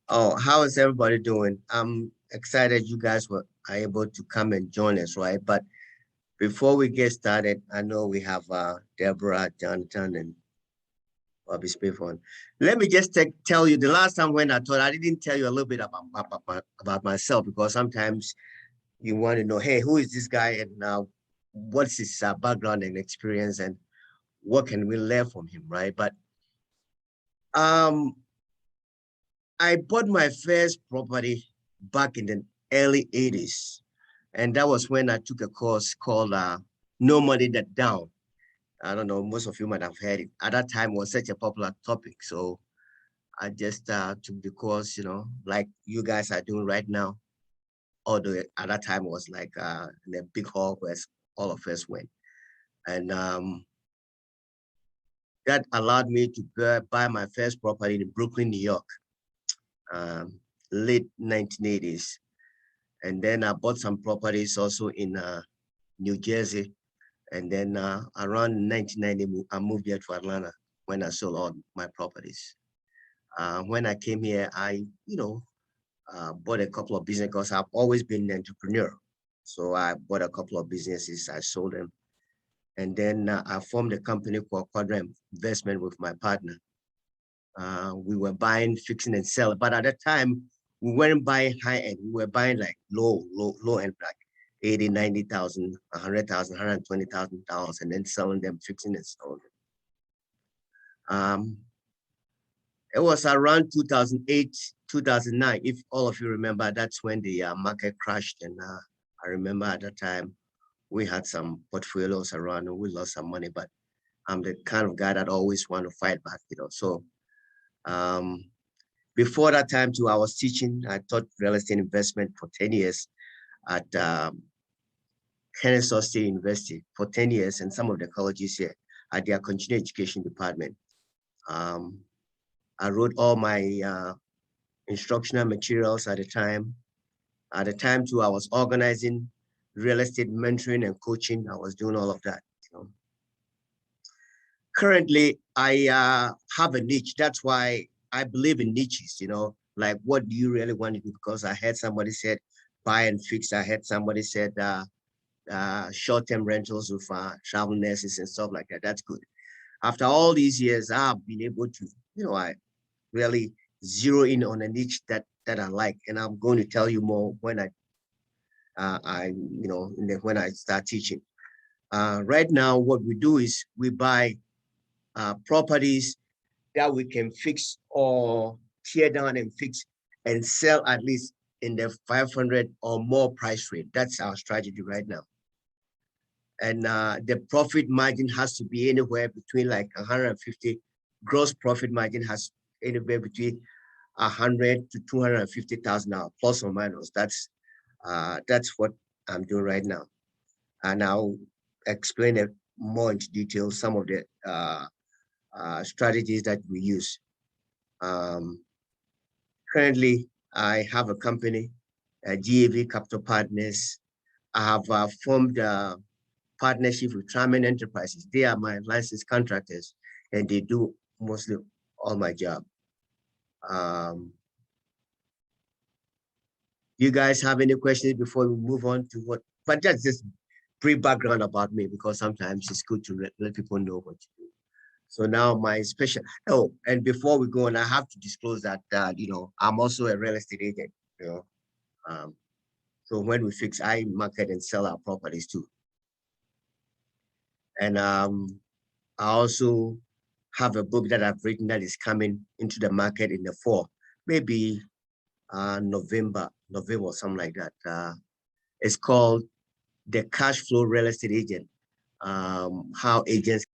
Oh, how is everybody doing? I'm excited you guys are able to come and join us, right? But before we get started, I know we have Deborah, Jonathan, and Bobby Spiffon. Let me just tell you the last time when I thought I didn't tell you a little bit about myself because sometimes you want to know, hey, who is this guy and what's his background and experience and what can we learn from him, right? But um, I bought my first property back in the early 80s. And that was when I took a course called No Money That Down. I don't know, most of you might have heard it. At that time, it was such a popular topic. So I just took the course, like you guys are doing right now. Although at that time it was like in a big hall where all of us went. And that allowed me to buy my first property in Brooklyn, New York, late 1980s. And then I bought some properties also in New Jersey. And then around 1990, I moved here to Atlanta when I sold all my properties. When I came here, I, bought a couple of businesses because I've always been an entrepreneur. So I bought a couple of businesses, I sold them. And then I formed a company called Quadrant Investment with my partner. We were buying, fixing, and selling. But at that time, we weren't buying high end. We were buying like low end, like 80, 90,000, 100,000, $120,000, and then selling them, fixing and selling them. It was around 2008, 2009. If all of you remember, that's when the market crashed. And I remember at that time, we had some portfolios around and we lost some money, but I'm the kind of guy that always want to fight back, So um, before that time too, I was teaching. I taught real estate investment for 10 years at Kennesaw State University for 10 years and some of the colleges here at their continuing education department. I wrote all my instructional materials at the time. At the time too, I was organizing real estate mentoring and coaching. I was doing all of that. Currently, I have a niche. That's why I believe in niches, like what do you really want to do? Because I heard somebody said buy and fix. I heard somebody said short-term rentals with travel nurses and stuff like that. That's good. After all these years, I've been able to, I really zero in on a niche that I like, and I'm going to tell you more when when I start teaching. Right now, what we do is we buy properties that we can fix or tear down and fix and sell at least in the 500 or more price rate. That's our strategy right now. And the profit margin has to be anywhere between like 150. Gross profit margin has anywhere between 100 to $250,000 plus or minus. That's what I'm doing right now, and I'll explain it more into detail. Some of the strategies that we use. Currently, I have a company, GAV Capital Partners. I have formed a partnership with Tramen Enterprises. They are my licensed contractors, and they do mostly all my job. You guys have any questions before we move on to what? But that's just brief background about me because sometimes it's good to let people know what you do. So now my special, and before we go on, I have to disclose that, I'm also a real estate agent, so when we fix, I market and sell our properties too. And I also have a book that I've written that is coming into the market in the fall, maybe November or something like that. It's called The Cash Flow Real Estate Agent, how agents,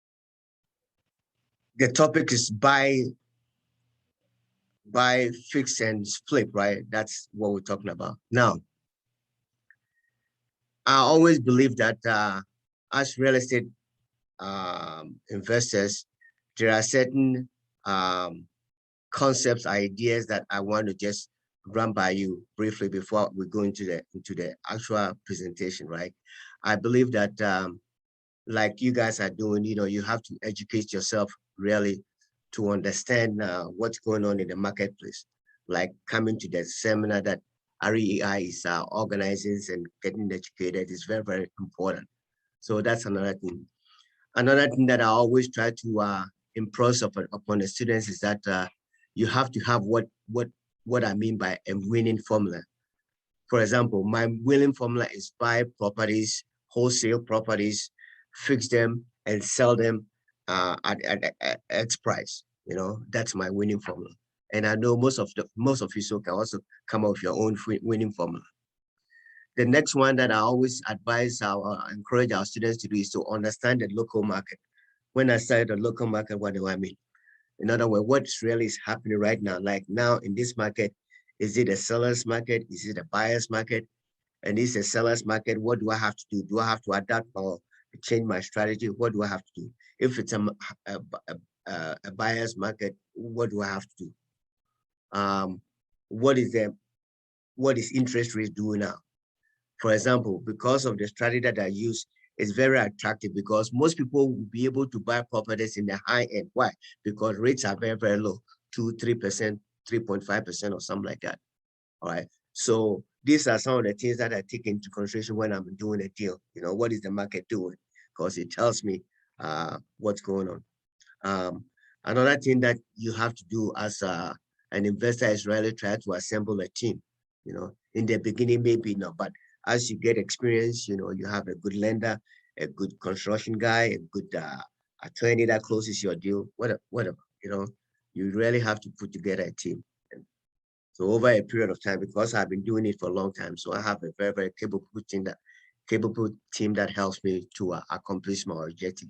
the topic is buy, fix, and flip, right? That's what we're talking about. Now, I always believe that as real estate investors, there are certain concepts, ideas that I want to just run by you briefly before we go into the actual presentation, right? I believe that like you guys are doing, you have to educate yourself really to understand what's going on in the marketplace. like coming to the seminar that REI is organizing and getting educated is very, very important. So that's another thing. Another thing that I always try to impress upon the students is that you have to have what I mean by a winning formula. For example, my winning formula is buy properties, wholesale properties, fix them and sell them at X price. You know, that's my winning formula. And I know most of you so can also come up with your own winning formula. The next one that I always advise encourage our students to do is to understand the local market. When I say the local market, what do I mean? In other words, what's really is happening right now? Like now in this market, is it a seller's market? Is it a buyer's market? And this is a seller's market. What do I have to do? Do I have to adapt or change my strategy? What do I have to do? If it's a buyer's market, what do I have to do? What is interest rates doing now? For example, because of the strategy that I use, it's very attractive because most people will be able to buy properties in the high end. Why? Because rates are very, very low, 2, 3%, 3.5% or something like that. All right. So these are some of the things that I take into consideration when I'm doing a deal. You know, what is the market doing? Because it tells me what's going on. Another thing that you have to do as an investor is really try to assemble a team. You know, in the beginning, maybe not, but as you get experience, you know, you have a good lender, a good construction guy, a good attorney that closes your deal, whatever, you know, you really have to put together a team. And so over a period of time, because I've been doing it for a long time, so I have a very, very capable team that helps me to accomplish my objective.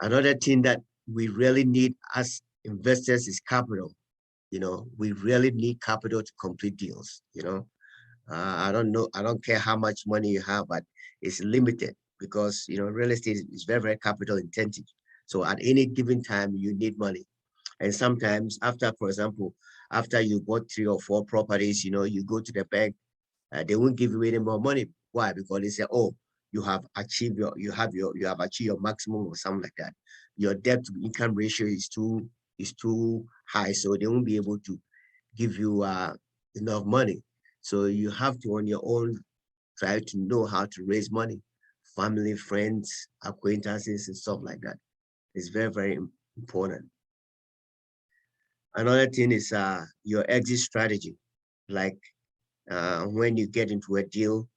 Another thing that we really need as investors is capital. You know, we really need capital to complete deals, you know. I don't know, I don't care how much money you have, but it's limited because, you know, real estate is very, very capital intensive. So at any given time, you need money. And sometimes after, for example, after you bought 3 or 4 properties, you know, you go to the bank, they won't give you any more money. Why? Because they say, oh, you have achieved you have achieved your maximum or something like that. Your debt to income ratio is too high, so they won't be able to give you enough money. So you have to on your own try to know how to raise money, family, friends, acquaintances, and stuff like that. It's very, very important. Another thing is your exit strategy. Like when you get into a deal,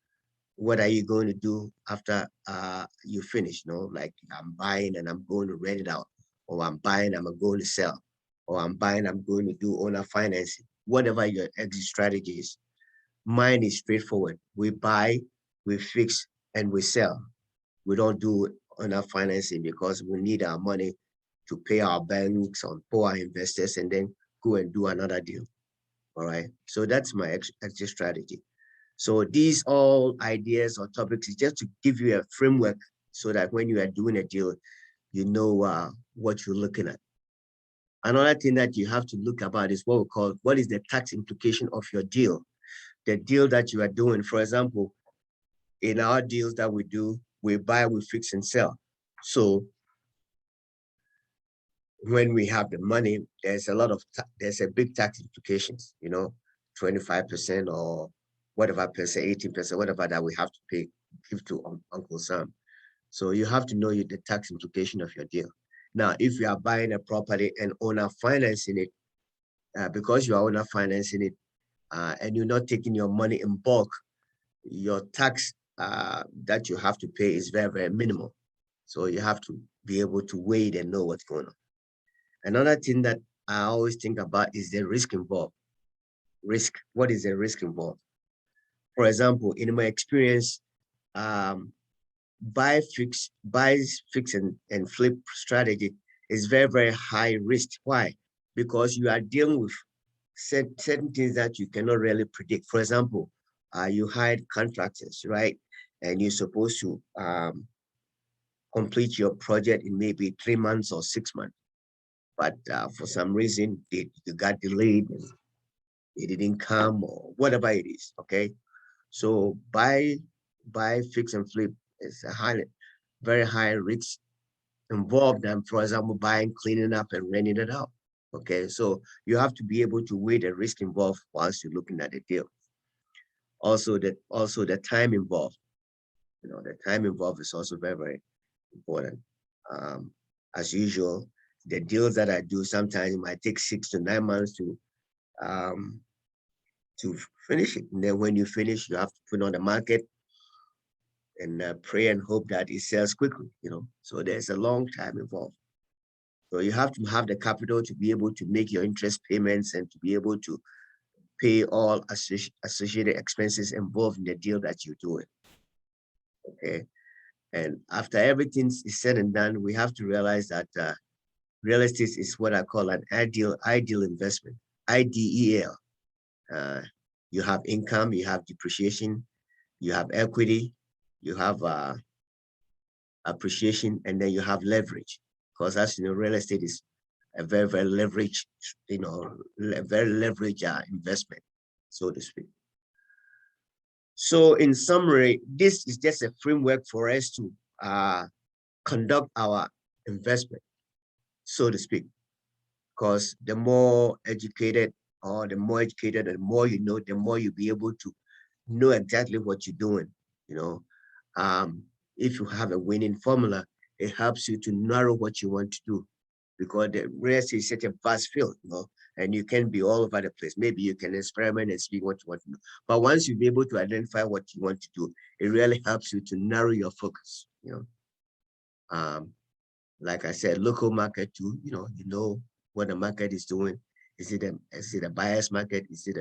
what are you going to do after you finish? You know, like I'm buying and I'm going to rent it out, or I'm buying, I'm going to sell, or I'm buying, I'm going to do owner financing. Whatever your exit strategy is, mine is straightforward. We buy, we fix, and we sell. We don't do owner financing because we need our money to pay our banks or pay our investors and then go and do another deal. All right. So that's my exit strategy. So these all ideas or topics is just to give you a framework so that when you are doing a deal, you know what you're looking at. Another thing that you have to look about is what we call, what is the tax implication of your deal? The deal that you are doing, for example, in our deals that we do, we buy, we fix and sell. So when we have the money, there's there's a big tax implications, you know, 25% or whatever percent, 18%, whatever that we have to pay, give to Uncle Sam. So you have to know the tax implication of your deal. Now, if you are buying a property and owner financing it, because you are owner financing it, and you're not taking your money in bulk, your tax that you have to pay is very, very minimal. So you have to be able to weigh it and know what's going on. Another thing that I always think about is the risk involved. Risk, what is the risk involved? For example, in my experience, buy, fix, and flip strategy is very, very high risk. Why? Because you are dealing with certain things that you cannot really predict. For example, you hired contractors, right? And you're supposed to complete your project in maybe 3 months or 6 months. But for some reason, you got delayed and it didn't come or whatever it is, okay? So buy, fix, and flip is a very high risk involved than, for example, buying, cleaning up, and renting it out. Okay, so you have to be able to weigh the risk involved whilst you're looking at the deal. Also, the time involved. The time involved is also very, very important. As usual, the deals that I do sometimes it might take 6 to 9 months to finish it. And then when you finish, you have to put on the market and pray and hope that it sells quickly. So there's a long time involved. So you have to have the capital to be able to make your interest payments and to be able to pay all associated expenses involved in the deal that you're doing. Okay. And after everything is said and done, we have to realize that real estate is what I call an ideal investment, IDEL. You have income, you have depreciation, you have equity, you have appreciation, and then you have leverage. Because as you know, real estate is a very, very leveraged, a very leveraged investment, so to speak. So in summary, this is just a framework for us to conduct our investment, so to speak, because the more educated and the more you know, the more you'll be able to know exactly what you're doing. If you have a winning formula, it helps you to narrow what you want to do, because the real estate is such a vast field, and you can be all over the place. Maybe you can experiment and see what you want to do. But once you'll be able to identify what you want to do, it really helps you to narrow your focus. Like I said, local market too, you know what the market is doing. Is it a buyer's market? Is it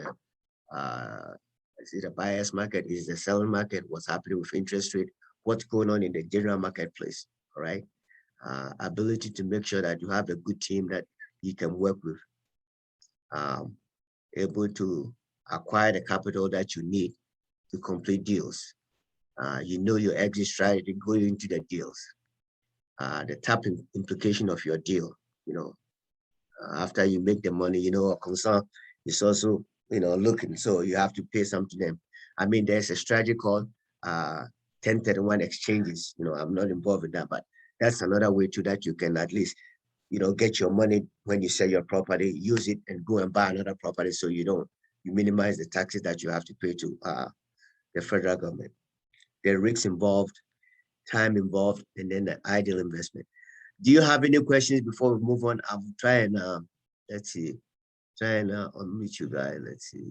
a buyer's market? Is it a selling market? What's happening with interest rate? What's going on in the general marketplace? All right. Ability to make sure that you have a good team that you can work with, able to acquire the capital that you need to complete deals. Your exit strategy going into the deals, the tap implication of your deal. After you make the money, a concern is also looking, so you have to pay something to them. I mean, there's a strategy called 1031 exchanges. I'm not involved in that, but that's another way to that you can at least get your money when you sell your property, use it and go and buy another property, so you minimize the taxes that you have to pay to the federal government. The risks involved, time involved, and then the ideal investment. Do you have any questions before we move on? I'll try and let's see, try and unmute you guys. Let's see.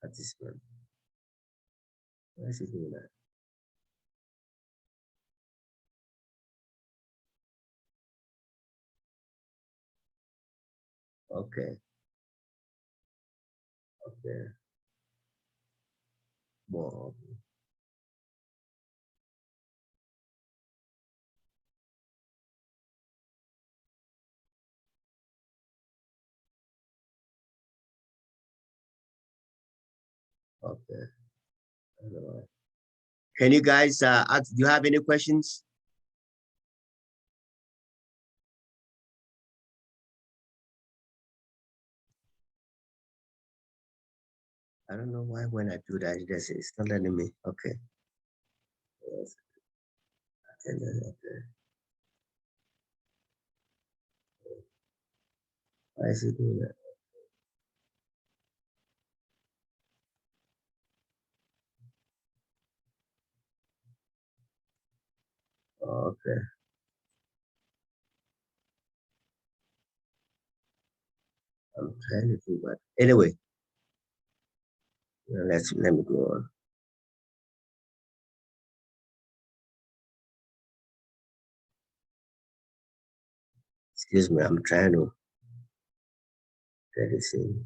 Participant. Why is he doing that? Okay. Okay. Well, okay. Can you guys ask, do you have any questions? I don't know why when I do that, it's not letting me. Okay. Yes. Okay. Why is it doing that? Okay. I'm trying to do that. Anyway, let me go on. Excuse me, I'm trying to get this in.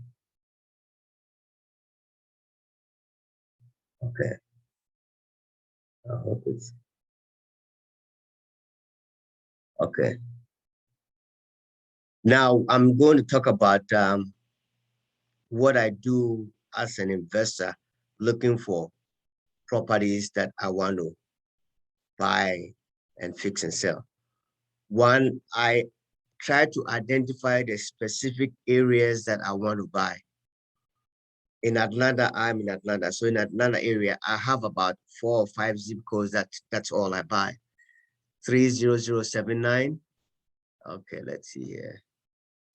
Okay. I hope it's okay. Now I'm going to talk about what I do as an investor looking for properties that I want to buy and fix and sell. One, I try to identify the specific areas that I want to buy. In Atlanta, I'm in Atlanta. So in Atlanta area, I have about 4 or 5 zip codes. That's all I buy. 30079, Okay, let's see here.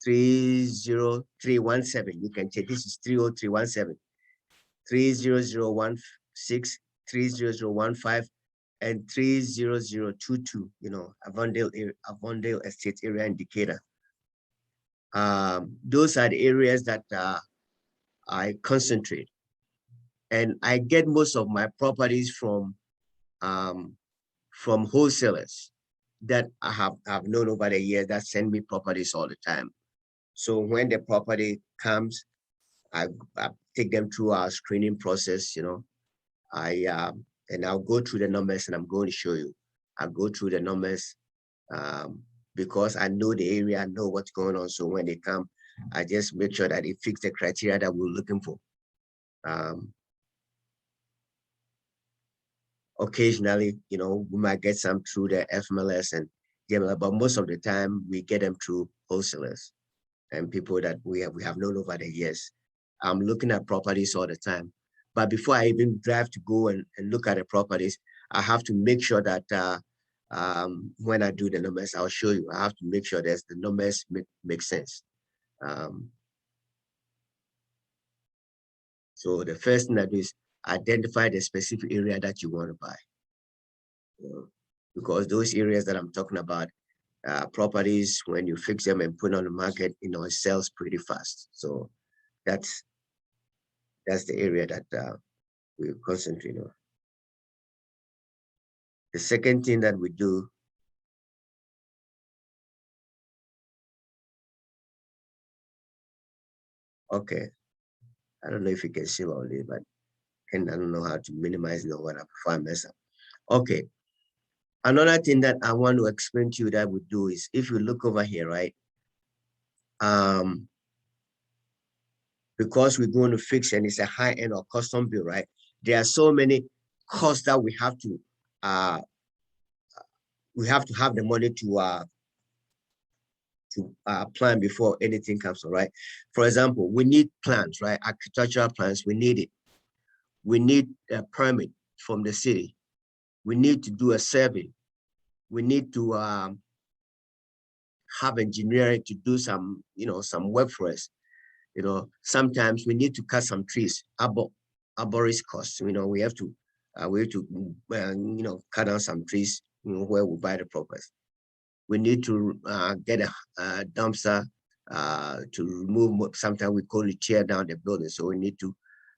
30317. You can check. This is 30317. 30016, 30015, and 30022. Avondale Estate Area Indicator. Those are the areas that I concentrate, and I get most of my properties from wholesalers that I have known over the years that send me properties all the time. So when the property comes, I take them through our screening process. And I'll go through the numbers, and I'm going to show you. I'll go through the numbers because I know the area, I know what's going on. So when they come, I just make sure that it fits the criteria that we're looking for. Occasionally, we might get some through the FMLS and DMLS, but most of the time we get them through wholesalers and people that we have known over the years. I'm looking at properties all the time, but before I even drive to go and look at the properties, I have to make sure that when I do the numbers, I'll show you. I have to make sure that the numbers make sense. So the first thing I do is identify the specific area that you want to buy. Because those areas that I'm talking about, properties, when you fix them and put on the market, it sells pretty fast. So that's the area that we concentrate on. The second thing that we do, okay, I don't know if you can see all this, but I don't know how to minimize what before I mess up. Okay. Another thing that I want to explain to you that we do is, if you look over here, right? Because we're going to fix and it's a high end or custom build, right? There are so many costs that we have to have the money to plan before anything comes, all right? For example, we need plans, right? Architectural plans, we need it. We need a permit from the city. We need to do a survey. We need to have engineering to do some work for us. Sometimes we need to cut some trees, arborist costs. We have to cut down some trees, where we buy the property. We need to get a dumpster to remove. Sometimes we call it tear down the building, so we need to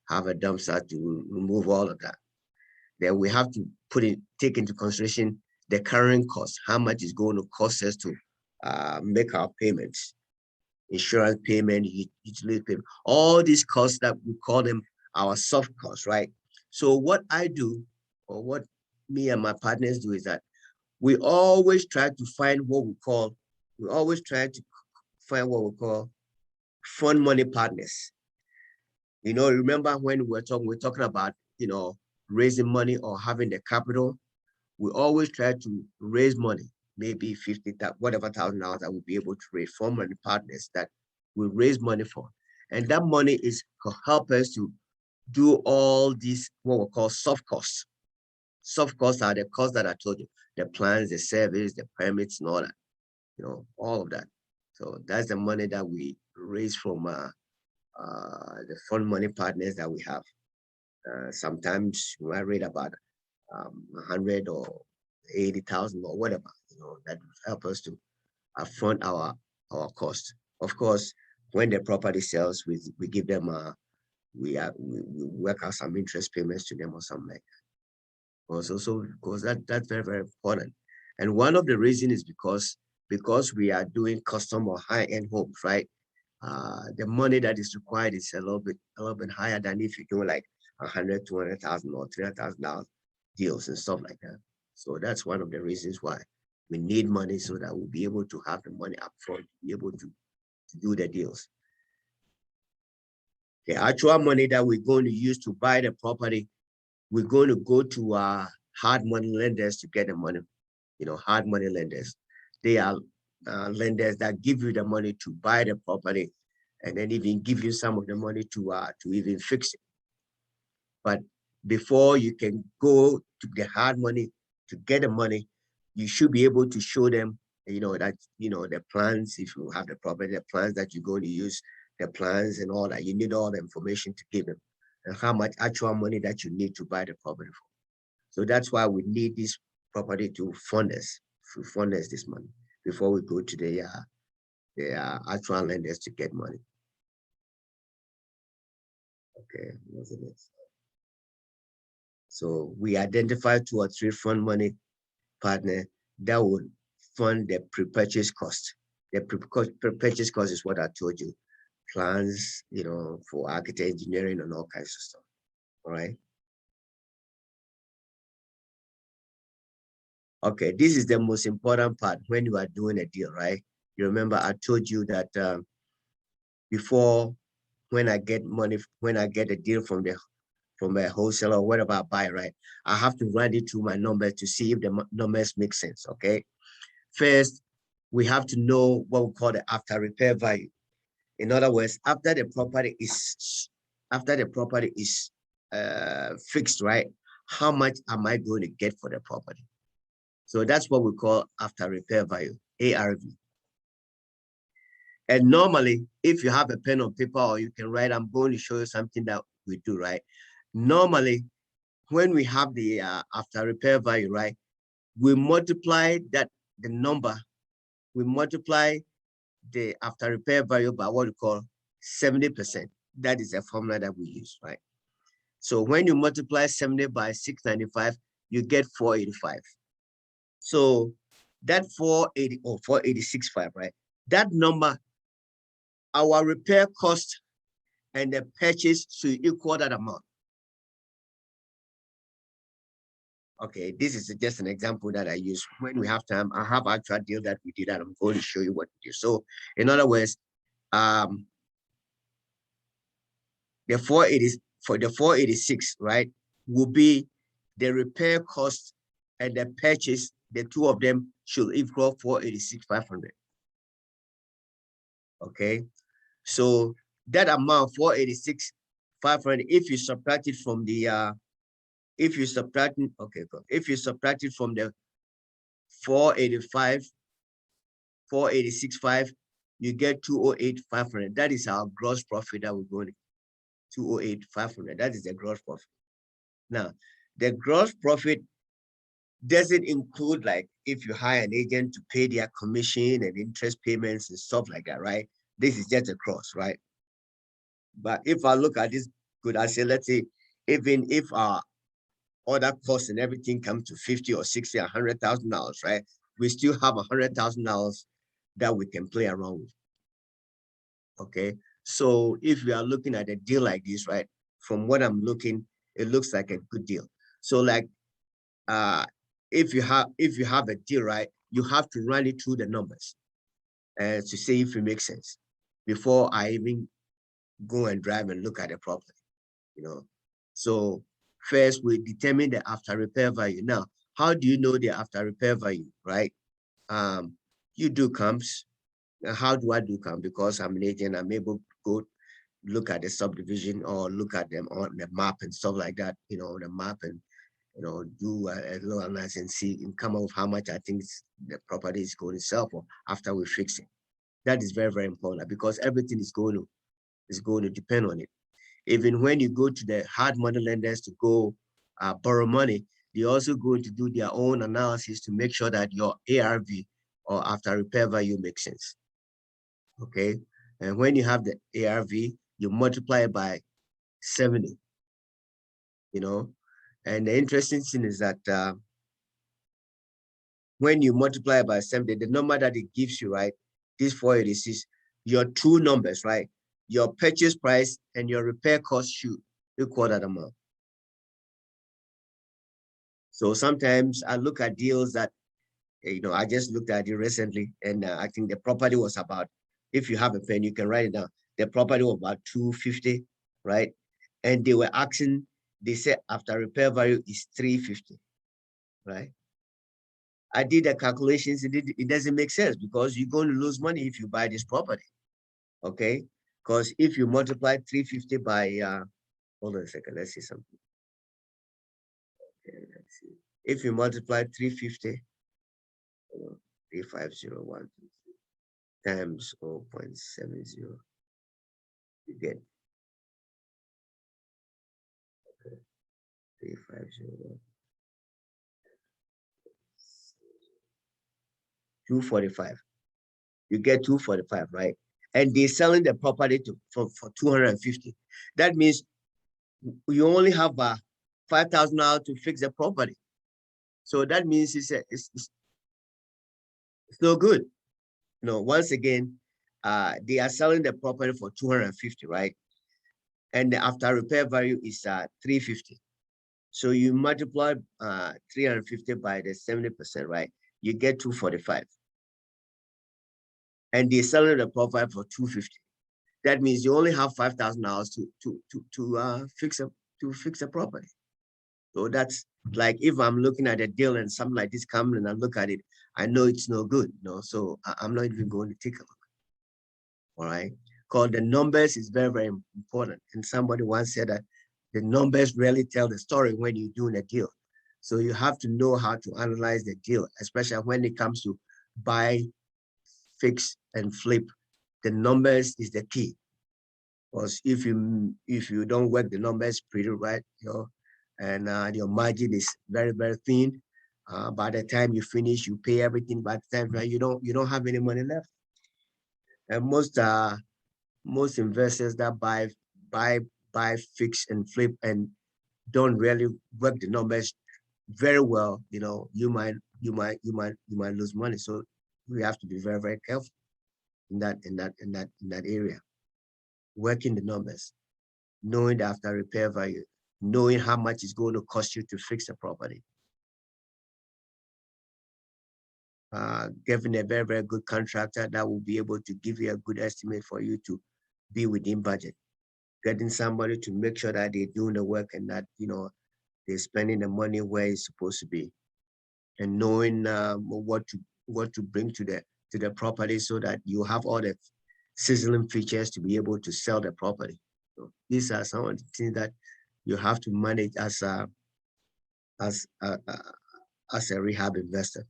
have a dumpster to remove all of that. Then we have to take into consideration the current cost, how much is going to cost us to make our payments, insurance payment, utility payment, all these costs that we call them our soft costs, right? So what I do, or what me and my partners do, is that we always try to find what we call fund money partners. Remember when we're talking about, raising money or having the capital, we always try to raise money, maybe $50,000 that we'll be able to raise from money partners that we raise money for. And that money is to help us to do all these, what we call soft costs. Soft costs are the costs that I told you, the plans, the service, the permits, and all that, all of that. So that's the money that we raise from the fund money partners that we have. Sometimes we might read about 100 or 80,000 or whatever, that help us to fund our cost. Of course, when the property sells, we give them we work out some interest payments to them or something like that. Also, because that's very, very important. And one of the reasons is because we are doing custom or high-end homes, right? The money that is required is a little bit higher than if you do like 100, 200,000 or $300,000 deals and stuff like that. So that's one of the reasons why we need money, so that we'll be able to have the money up front, be able to do the deals. The actual money that we're going to use to buy the property, we're going to go to hard money lenders to get the money. Hard money lenders. They are lenders that give you the money to buy the property, and then even give you some of the money to even fix it. But before you can go to the hard money to get the money, you should be able to show them the plans, if you have the property, the plans that you're going to use, the plans and all that, you need all the information to give them and how much actual money that you need to buy the property for. So that's why we need this property to fund us this money before we go to the actual lenders to get money. Okay, what's the next? So we identify 2 or 3 fund money partner that would fund the pre-purchase cost. The pre-purchase cost is what I told you. Plans, for architect, engineering, and all kinds of stuff. All right. Okay, this is the most important part when you are doing a deal, right? You remember I told you that before, when I get a deal from a wholesaler or whatever I buy, right? I have to run it through my numbers to see if the numbers make sense. Okay. First, we have to know what we call the after repair value. In other words, after the property is fixed, right? How much am I going to get for the property? So that's what we call after repair value, ARV. And normally, if you have a pen or paper or you can write, I'm going to show you something that we do, right? Normally, when we have the after repair value, right, we multiply the number, we multiply the after repair value by what we call 70%. That is a formula that we use, right? So when you multiply 70 by 695, you get 485. So that 480 or 486.5, right? That number, our repair cost and the purchase should equal that amount. Okay, this is just an example that I use. When we have time, I have actual deal that we did that I'm going to show you what we do. So in other words, the 486, right, will be the repair cost and the purchase. The two of them should equal 486,500. Okay, so that amount 486,500, if you subtract it from the if you subtract it from the 486,500, you get 208,500. That is our gross profit that we're going to 208,500. That is the gross profit. Now, the gross profit doesn't include, like, if you hire an agent to pay their commission and interest payments and stuff like that, right? This is just a gross, right? But if I look at this, could I say, let's say, even if our other costs and everything comes to 50 or 60, $100,000, right? We still have $100,000 that we can play around with. Okay, so if we are looking at a deal like this, right? From what I'm looking, it looks like a good deal. So, like, if you have a deal, right, you have to run it through the numbers to see if it makes sense before I even go and drive and look at the property. So first we determine the after repair value. Now, how do you know the after repair value, right? You do comps. How do I do comps? Because I'm an agent, I'm able to go look at the subdivision or look at them on the map and stuff like that, the map, and do a little analysis and see and come up with how much I think the property is going to sell for after we fix it. That is very, very important because everything is going to depend on it. Even when you go to the hard money lenders to go borrow money, they're also going to do their own analysis to make sure that your ARV or after repair value makes sense. Okay, and when you have the ARV, you multiply it by 70. And the interesting thing is that when you multiply by 70, the number that it gives you, right, this 486, your two numbers, right, your purchase price and your repair cost should equal that amount. So sometimes I look at deals that, I just looked at it recently, and I think the property was about, if you have a pen, you can write it down. The property was about 250, right? And they said after repair value is 350, right? I did the calculations. It doesn't make sense because you're going to lose money if you buy this property. Okay, because if you multiply 350 by hold on a second, let's see something. Okay, let's see. If you multiply 350 350,123 times 0.70. You get 350,123. 245. You get 245, right? And they're selling the property for 250. That means you only have $5,000 to fix the property. So that means it's no good. Once again, they are selling the property for 250, right? And the after repair value is 350. So you multiply 350 by the 70%, right? You get 245. And they're selling the property for 250. That means you only have $5,000 to fix a property. So that's like if I'm looking at a deal and something like this coming and I look at it, I know it's no good, so I'm not even going to take a look. All right. Because the numbers is very, very important. And somebody once said that the numbers really tell the story when you're doing a deal. So you have to know how to analyze the deal, especially when it comes to buy, fix, and flip. The numbers is the key. Because if you don't work the numbers pretty right, and your margin is very, very thin, by the time you finish, you pay everything. By the time you don't have any money left. And most investors that buy, fix, and flip and don't really work the numbers very well, you might lose money. So we have to be very, very careful in that area. Working the numbers, knowing the after repair value, knowing how much it's going to cost you to fix a property. Getting a very, very good contractor that will be able to give you a good estimate for you to be within budget. Getting somebody to make sure that they're doing the work and that, they're spending the money where it's supposed to be. And knowing what to bring to the property so that you have all the sizzling features to be able to sell the property. So these are some of the things that you have to manage as a rehab investor.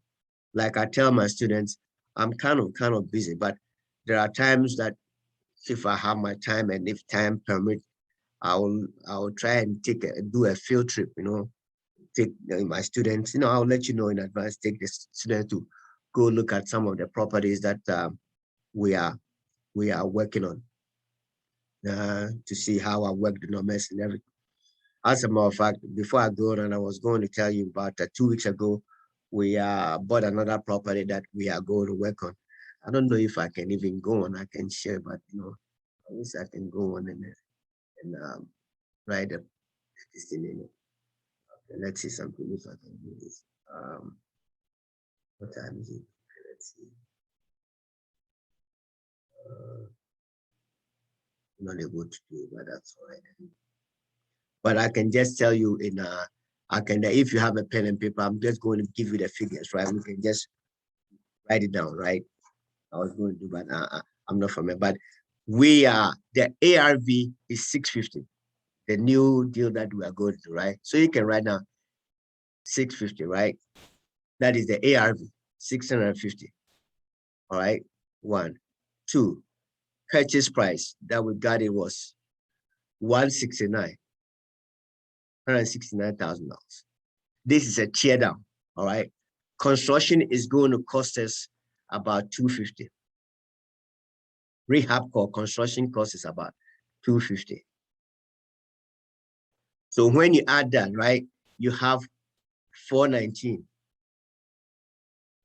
Like I tell my students, I'm kind of busy, but there are times that if I have my time and if time permit, I will try and do a field trip, take my students, I'll let you know in advance, take the students to go look at some of the properties that we are working on to see how I work the numbers and everything. As a matter of fact, before I go on, I was going to tell you about 2 weeks ago, we bought another property that we are going to work on. I don't know if I can even go on, I can share, but at least I can go on and write this thing in it. Okay, let's see something if I can do this. What time is it? Let's see. Not able to do it, but that's all right. But I can just tell you if you have a pen and paper, I'm just going to give you the figures, right? We can just write it down, right? I was going to do, but I'm not from it. But the ARV is 650, the new deal that we are going to do, right? So you can write down 650, right? That is the ARV, 650. All right, 1, 2. Purchase price that we got it was $169,000. This is a tear down, all right? Construction is going to cost us about $250. Rehab construction cost is about $250. So when you add that, right, you have 419.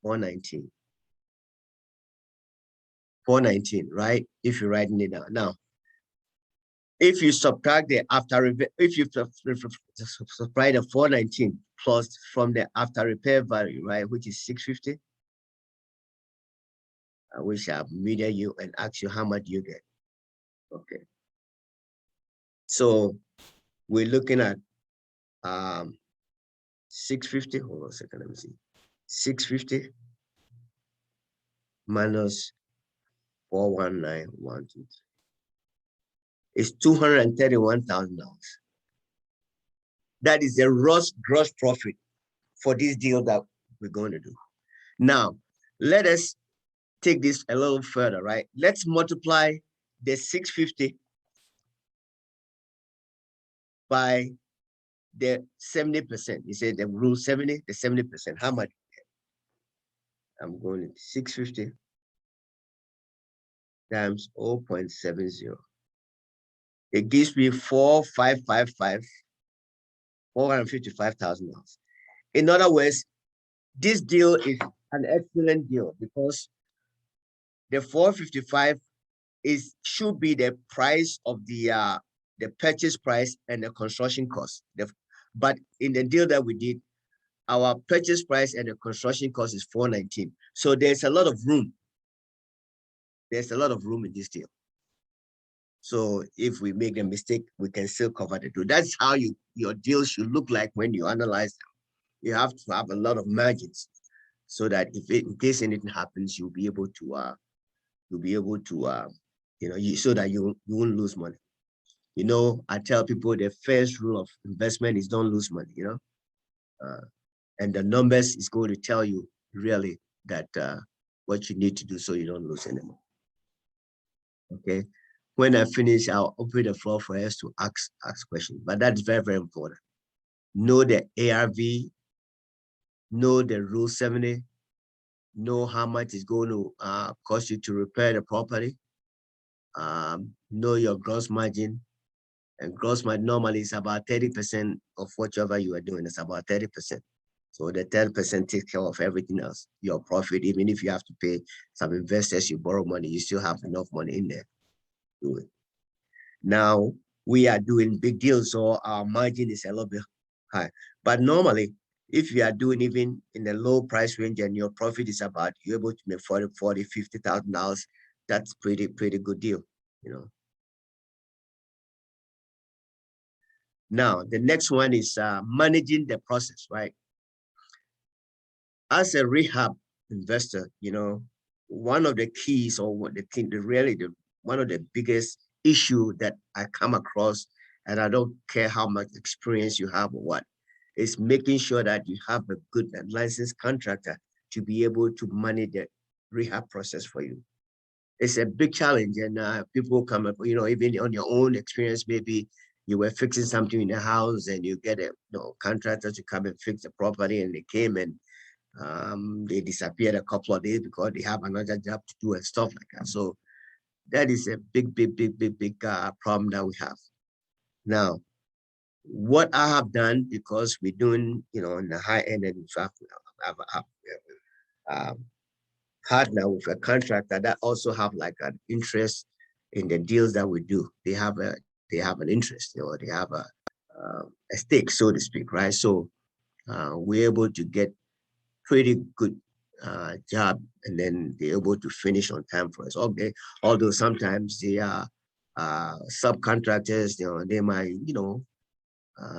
419, right? If you're writing it down. Now, if you subtract the if you subtract the 419 plus from the after repair value, right, which is 650, I wish I media you and ask you how much you get. Okay. So we're looking at 650. Hold on a second, let me see. 650 minus 419,123 is $231,000. That is the gross profit for this deal that we're going to do. Now, Let us take this a little further, right? Let's multiply the 650 by the 70%. You say the rule 70, the 70%. How much? I'm going to 650 times 0.70. It gives me 455,455,000. In other words, this deal is an excellent deal because the 455 should be the price of the purchase price and the construction cost. But in the deal that we did, our purchase price and the construction cost is 419. So there's a lot of room. There's a lot of room in this deal. So if we make a mistake, we can still cover the deal. That's how your deal should look like when you analyze them. You have to have a lot of margins so that in case anything happens, you'll be able to so that you won't lose money. I tell people the first rule of investment is don't lose money, and the numbers is going to tell you really that what you need to do so you don't lose anymore. Okay. When I finish, I'll open the floor for us to ask questions, but that's very, very important. Know the ARV, know the rule 70, know how much it's going to cost you to repair the property, know your gross margin, and gross margin normally is about 30% of whatever you are doing. It's about 30%. So the 10% takes care of everything else, your profit. Even if you have to pay some investors, you borrow money, you still have enough money in there. Do it. Now we are doing big deals, so our margin is a little bit high. But normally, if you are doing even in the low price range and your profit is about, you're able to make $40,000, $50,000, that's pretty good deal, Now, the next one is managing the process, right? As a rehab investor, one of the keys or one of the biggest issue that I come across, and I don't care how much experience you have or what, is making sure that you have a good and licensed contractor to be able to manage the rehab process for you. It's a big challenge, and people come up, even on your own experience, maybe you were fixing something in the house and you get a contractor to come and fix the property, and they came and they disappeared a couple of days because they have another job to do and stuff like that. So that is a big problem that we have. Now, what I have done, because we're doing, in the high end, and in fact, I've partner with a contractor that also have like an interest in the deals that we do. They have an interest, they have a stake, so to speak, right? So we're able to get pretty good job, and then they're able to finish on time for us. Okay, although sometimes they are subcontractors, they might,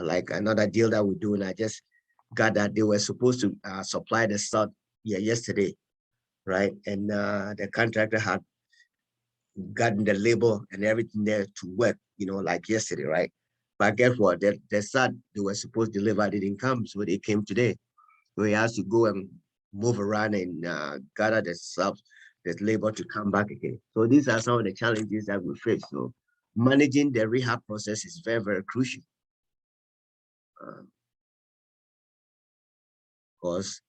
like another deal that we're doing. I just got that they were supposed to supply the stuff yesterday, right? And the contractor had gotten the label and everything there to work, like yesterday, right? But guess what? The site they were supposed to deliver didn't come, so they came today. So he has to go and move around and gather the stuff, the labor to come back again. So these are some of the challenges that we face. So managing the rehab process is very, very crucial. Because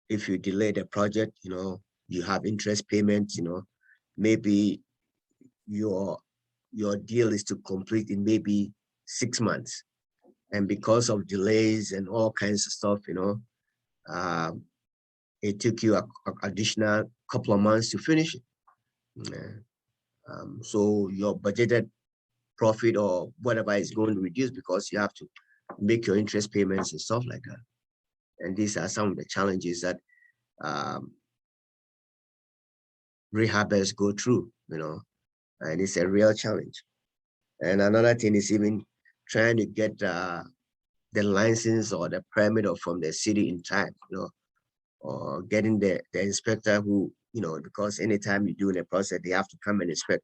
if you delay the project, you have interest payments, maybe your deal is to complete in maybe 6 months. And because of delays and all kinds of stuff, it took you an additional couple of months to finish it. So your budgeted profit or whatever is going to reduce because you have to make your interest payments and stuff like that. And these are some of the challenges that rehabbers go through, and it's a real challenge. And another thing is even trying to get the license or the permit or from the city in time, or getting the inspector who, because anytime you do in a process, they have to come and inspect,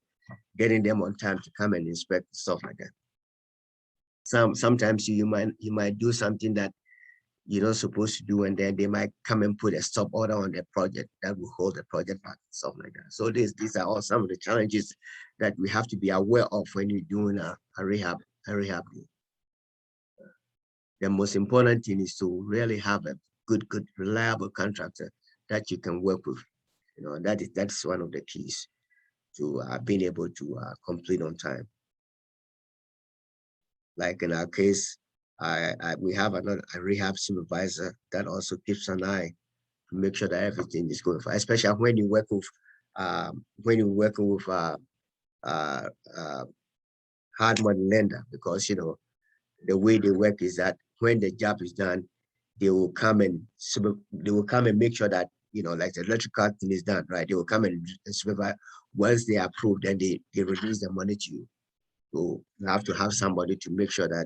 getting them on time to come and inspect, stuff like that. Sometimes you might do something that you're not supposed to do, and then they might come and put a stop order on the project that will hold the project back, stuff like that. So these are all some of the challenges that we have to be aware of when you're doing a rehab. The most important thing is to really have a good, reliable contractor that you can work with. That's one of the keys to being able to complete on time. Like in our case, we have a rehab supervisor that also keeps an eye to make sure that everything is going fine, especially when you work with uh, uh, hard money lender, because the way they work is that when the job is done, they will come and make sure that like the electrical thing is done, right? They will come and supervise. Once they approve, then they release the money to you. So you have to have somebody to make sure that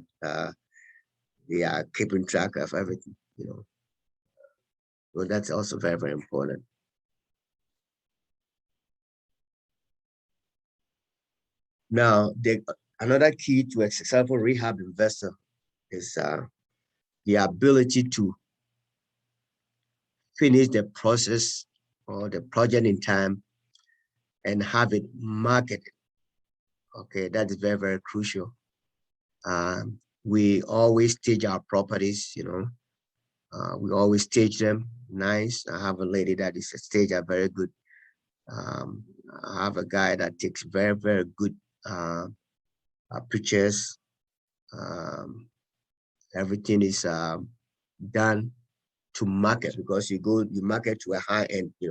they are keeping track of everything. So that's also very, very important. Now, another key to a successful rehab investor is the ability to finish the process or the project in time and have it marketed. Okay, that is very, very crucial. We always stage our properties. We always stage them nice. I have a lady that is a stager, very good. I have a guy that takes very, very good pictures. Um, Everything is done to market, because you market to a high end, we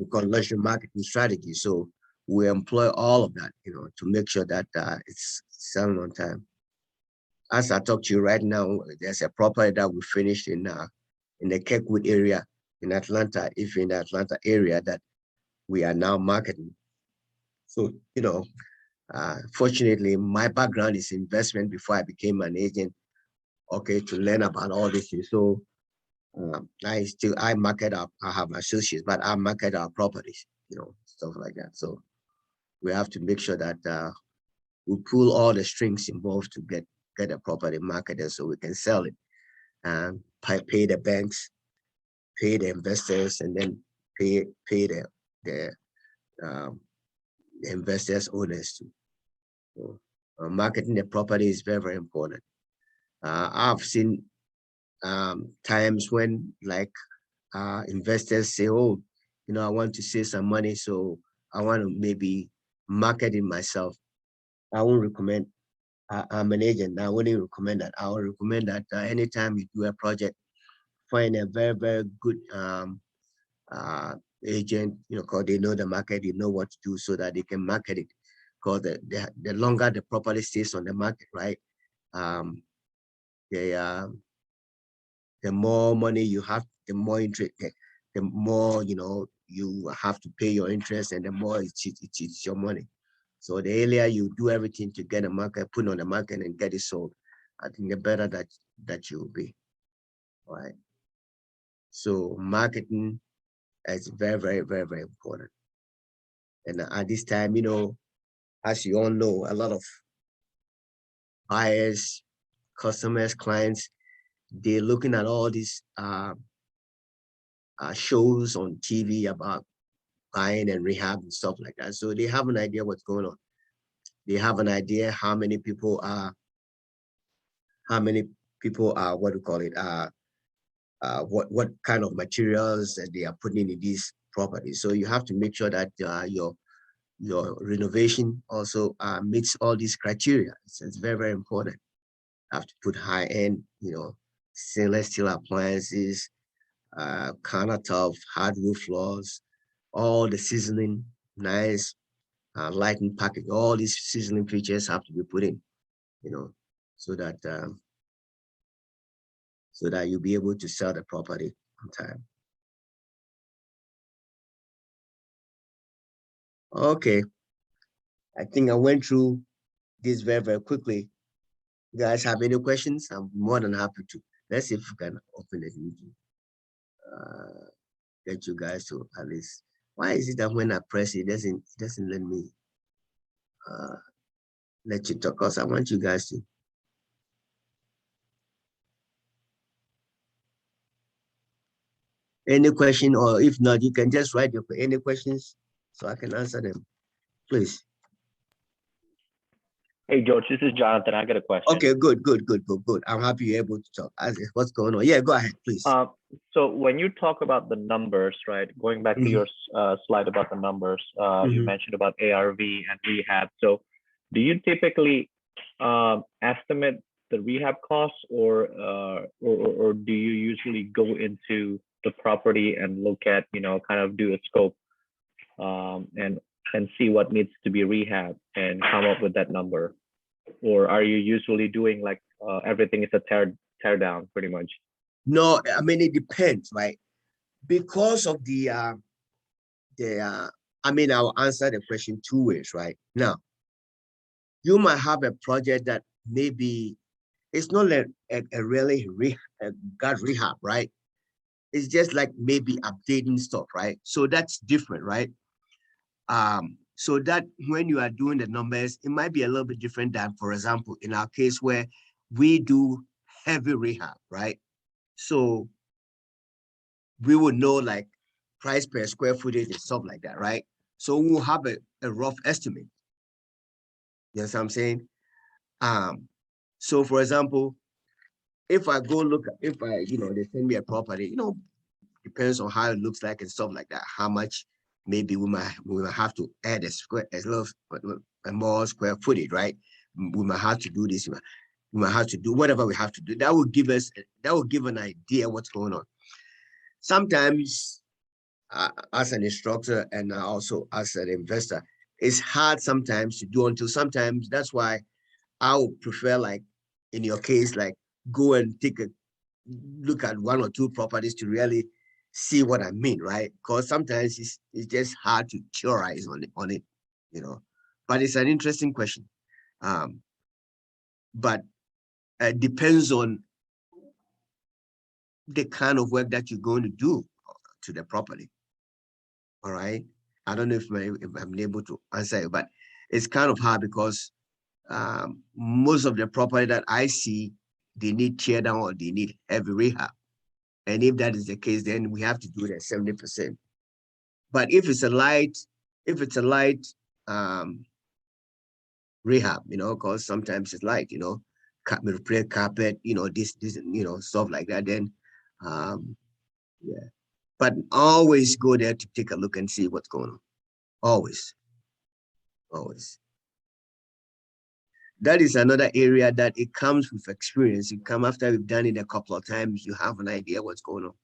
call luxury marketing strategy. So we employ all of that, to make sure that it's selling on time. As I talk to you right now, there's a property that we finished in the Kirkwood area in Atlanta, if in the Atlanta area, that we are now marketing. So, fortunately, my background is investment before I became an agent, okay, to learn about all this. So I market up, I have associates, but I market our properties, stuff like that. So we have to make sure that we pull all the strings involved to get a property marketed so we can sell it and pay the banks, pay the investors, and then pay the um, investors owners too. So, marketing the property is very, very important. I've seen times when like investors say, oh, I want to save some money, so I want to maybe market it myself. I won't recommend, I'm an agent, I wouldn't recommend that. I would recommend that anytime you do a project, find a very, very good uh, agent, because they know the market, they know what to do so that they can market it. Because the longer the property stays on the market, right, the more money you have, the more interest, the more you have to pay your interest, and the more it's your money. So the earlier you do everything to get a market, put on the market and get it sold, I think the better that you will be. All right. So marketing is very, very, very, very important. And at this time, as you all know, a lot of buyers, customers, clients, they're looking at all these shows on TV about buying and rehab and stuff like that. So they have an idea what's going on. They have an idea how many people are, what do you call it, what kind of materials that they are putting in these properties. So you have to make sure that your renovation also meets all these criteria. It's very, very important. You have to put high end, stainless steel appliances, countertop, hardwood floors, all the seasoning, nice lighting package. All these seasoning features have to be put in, so that you'll be able to sell the property on time. Okay, I think I went through this very, very quickly. You guys have any questions? I'm more than happy to. Let's see if we can open it meeting. Get you guys to at least. Why is it that when I press it doesn't let me uh, let you talk? Because I want you guys to. Any question, or if not, you can just write any questions so I can answer them, please. Hey, George, this is Jonathan. I got a question. Okay, good. I'm happy you're able to talk. What's going on? Yeah, go ahead, please. So when you talk about the numbers, right, going back to your slide about the numbers, you mentioned about ARV and rehab. So do you typically estimate the rehab costs, or do you usually go into the property and look at, kind of do a scope and see what needs to be rehab and come up with that number? Or are you usually doing like everything is a tear down pretty much? No, I mean, it depends, right? Because of I mean, I'll answer the question two ways, right? Now, you might have a project that maybe it's not like a really gut rehab, right? It's just like maybe updating stuff, right? So that's different, right? So that when you are doing the numbers, it might be a little bit different than, for example, in our case where we do heavy rehab, right? So we would know like price per square footage and stuff like that, right? So we'll have a rough estimate. You know what I'm saying? So for example, if I go look, if I, they send me a property, depends on how it looks like and stuff like that, how much maybe we might have to add a more square footage, right? We might have to do this, we might have to do whatever we have to do. That will give an idea what's going on. Sometimes as an instructor and also as an investor, it's hard sometimes to do until sometimes. That's why I would prefer, like in your case, like go and take a look at one or two properties to really see what I mean, right? Because sometimes it's just hard to theorize on it, But it's an interesting question. But it depends on the kind of work that you're going to do to the property. All right. I don't know if I'm able to answer it, but it's kind of hard because most of the property that I see, they need tear down or they need heavy rehab. And if that is the case, then we have to do it at 70%. But if it's a light rehab, because sometimes it's light, repair carpet, this, stuff like that, then yeah. But always go there to take a look and see what's going on. Always. That is another area that it comes with experience. It comes after we've done it a couple of times, you have an idea what's going on.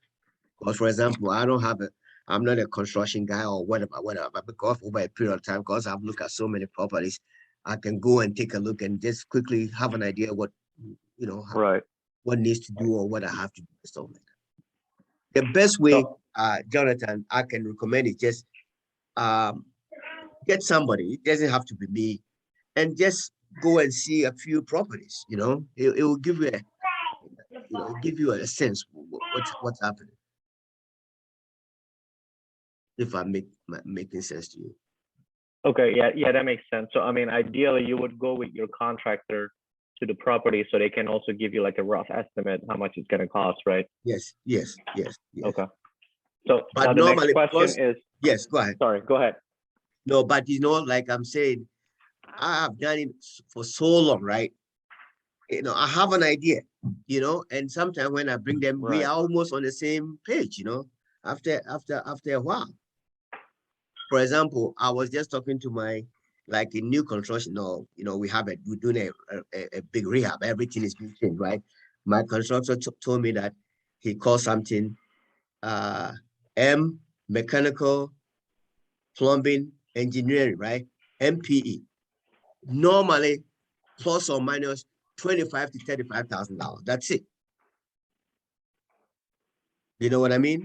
Because for example, I'm not a construction guy or whatever, but because over a period of time, because I've looked at so many properties, I can go and take a look and just quickly have an idea what, right, what needs to do or what I have to do, stuff like that. The best way, Jonathan, I can recommend is just get somebody. It doesn't have to be me, and just go and see a few properties. It will give you a sense what's happening. If I'm making sense to you. Okay, yeah, that makes sense. So I mean, ideally, you would go with your contractor to the property so they can also give you like a rough estimate how much it's going to cost, right? Yes. Okay. So but now the next question is. Yes, go ahead. Sorry, go ahead. No, but like I'm saying, I have done it for so long, right? I have an idea, and sometimes when I bring them, we are almost on the same page, after a while. For example, I was just talking to like in new construction, we're doing a big rehab. Everything is being changed, right? My constructor told me that he called something M, mechanical, plumbing, engineering, right? MPE. Normally, plus or minus $25,000 to $35,000. That's it. You know what I mean?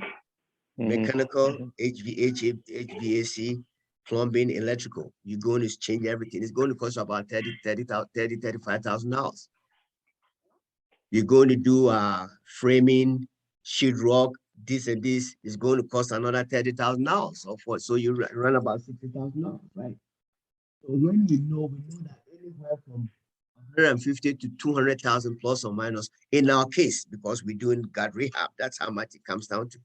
Mechanical, HVAC, plumbing, electrical. You're going to change everything. It's going to cost about $35,000. You're going to do framing, sheetrock, this and this is going to cost another $30,000. So you run about $60,000, right? So when we know that anywhere from 150 to 200,000 plus or minus in our case, because we're doing gut rehab, that's how much it comes down to.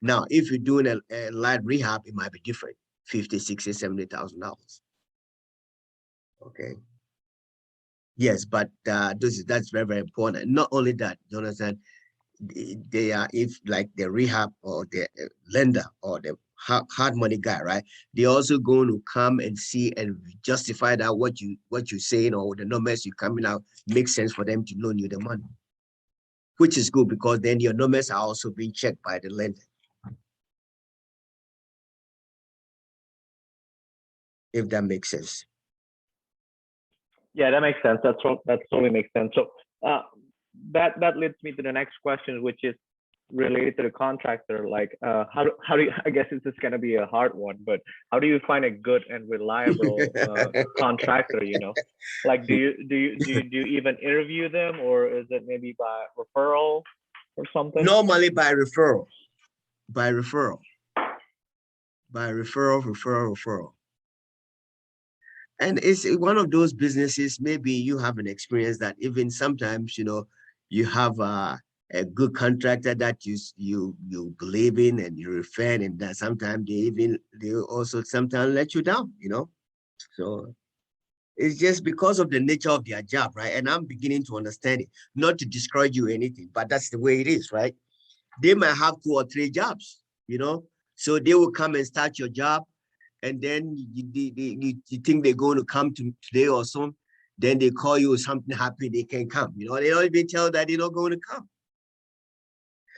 Now, if you're doing a light rehab, it might be different, 50, 60, $70,000. Okay. Yes, but that's very, very important. Not only that, you understand, they are, if like the rehab or the lender or the hard money guy, right? They're also going to come and see and justify that what you're saying or the numbers you're coming out makes sense for them to loan you the money, which is good because then your numbers are also being checked by the lender. If that makes sense. Yeah, that makes sense. That totally makes sense. So that leads me to the next question, which is related to the contractor. Like, how do you, I guess this is going to be a hard one, but how do you find a good and reliable contractor? You know, like do you even interview them, or is it maybe by referral or something? Normally by referral, by referral, referral. And it's one of those businesses, maybe you have an experience that even sometimes, you have a good contractor that you believe in and you refer, and that sometimes they also sometimes let you down, So it's just because of the nature of their job, right? And I'm beginning to understand it, not to discourage you or anything, but that's the way it is, right? They might have 2 or 3 jobs, So they will come and start your job, and then you think they're going to come today or soon, then they call you something happy, they can come. They don't even tell that they're not going to come.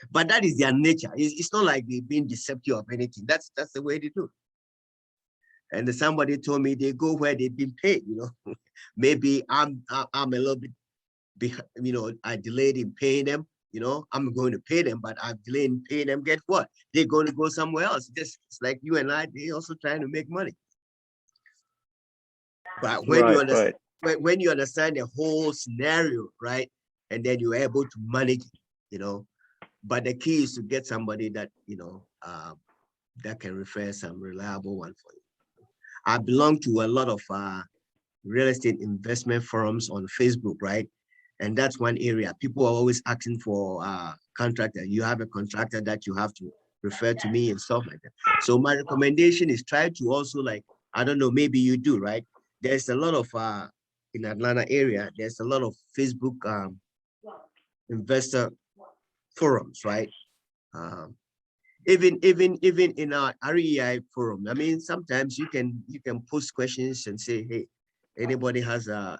But that is their nature. It's not like they're being deceptive of anything. That's the way they do. And somebody told me they go where they've been paid. Maybe I'm a little bit, I delayed in paying them. I'm going to pay them, but I've delayed in paying them. Guess what? They're going to go somewhere else. Just like you and I, they're also trying to make money. But when you understand, when you understand the whole scenario, right, and then you're able to manage, but the key is to get somebody that that can refer some reliable one for you. I belong to a lot of real estate investment forums on Facebook, right? And that's one area. People are always asking for contractor. You have a contractor that you have to refer to me and stuff like that. So my recommendation is try to also, like, I don't know, maybe you do, right? There's a lot of in Atlanta area, there's a lot of Facebook investor forums, right? Even in our REI forum, I mean, sometimes you can post questions and say, hey, anybody has a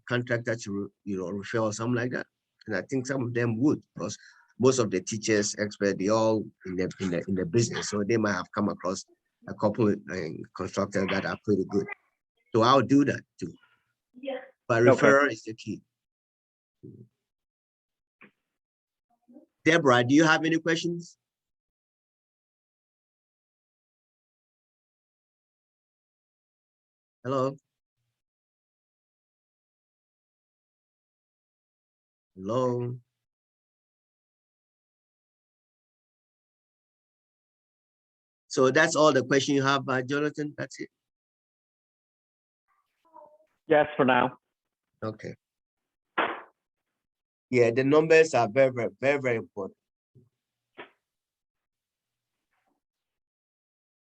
contractor to refer or something like that. And I think some of them would, because most of the teachers, experts, they all in the business, so they might have come across a couple of constructors that are pretty good. So I'll do that too. But referral is the key. Deborah, do you have any questions? Hello? Hello? So that's all the question you have, Jonathan? That's it? Yes, for now. Okay. Yeah, the numbers are very, very, very, very important.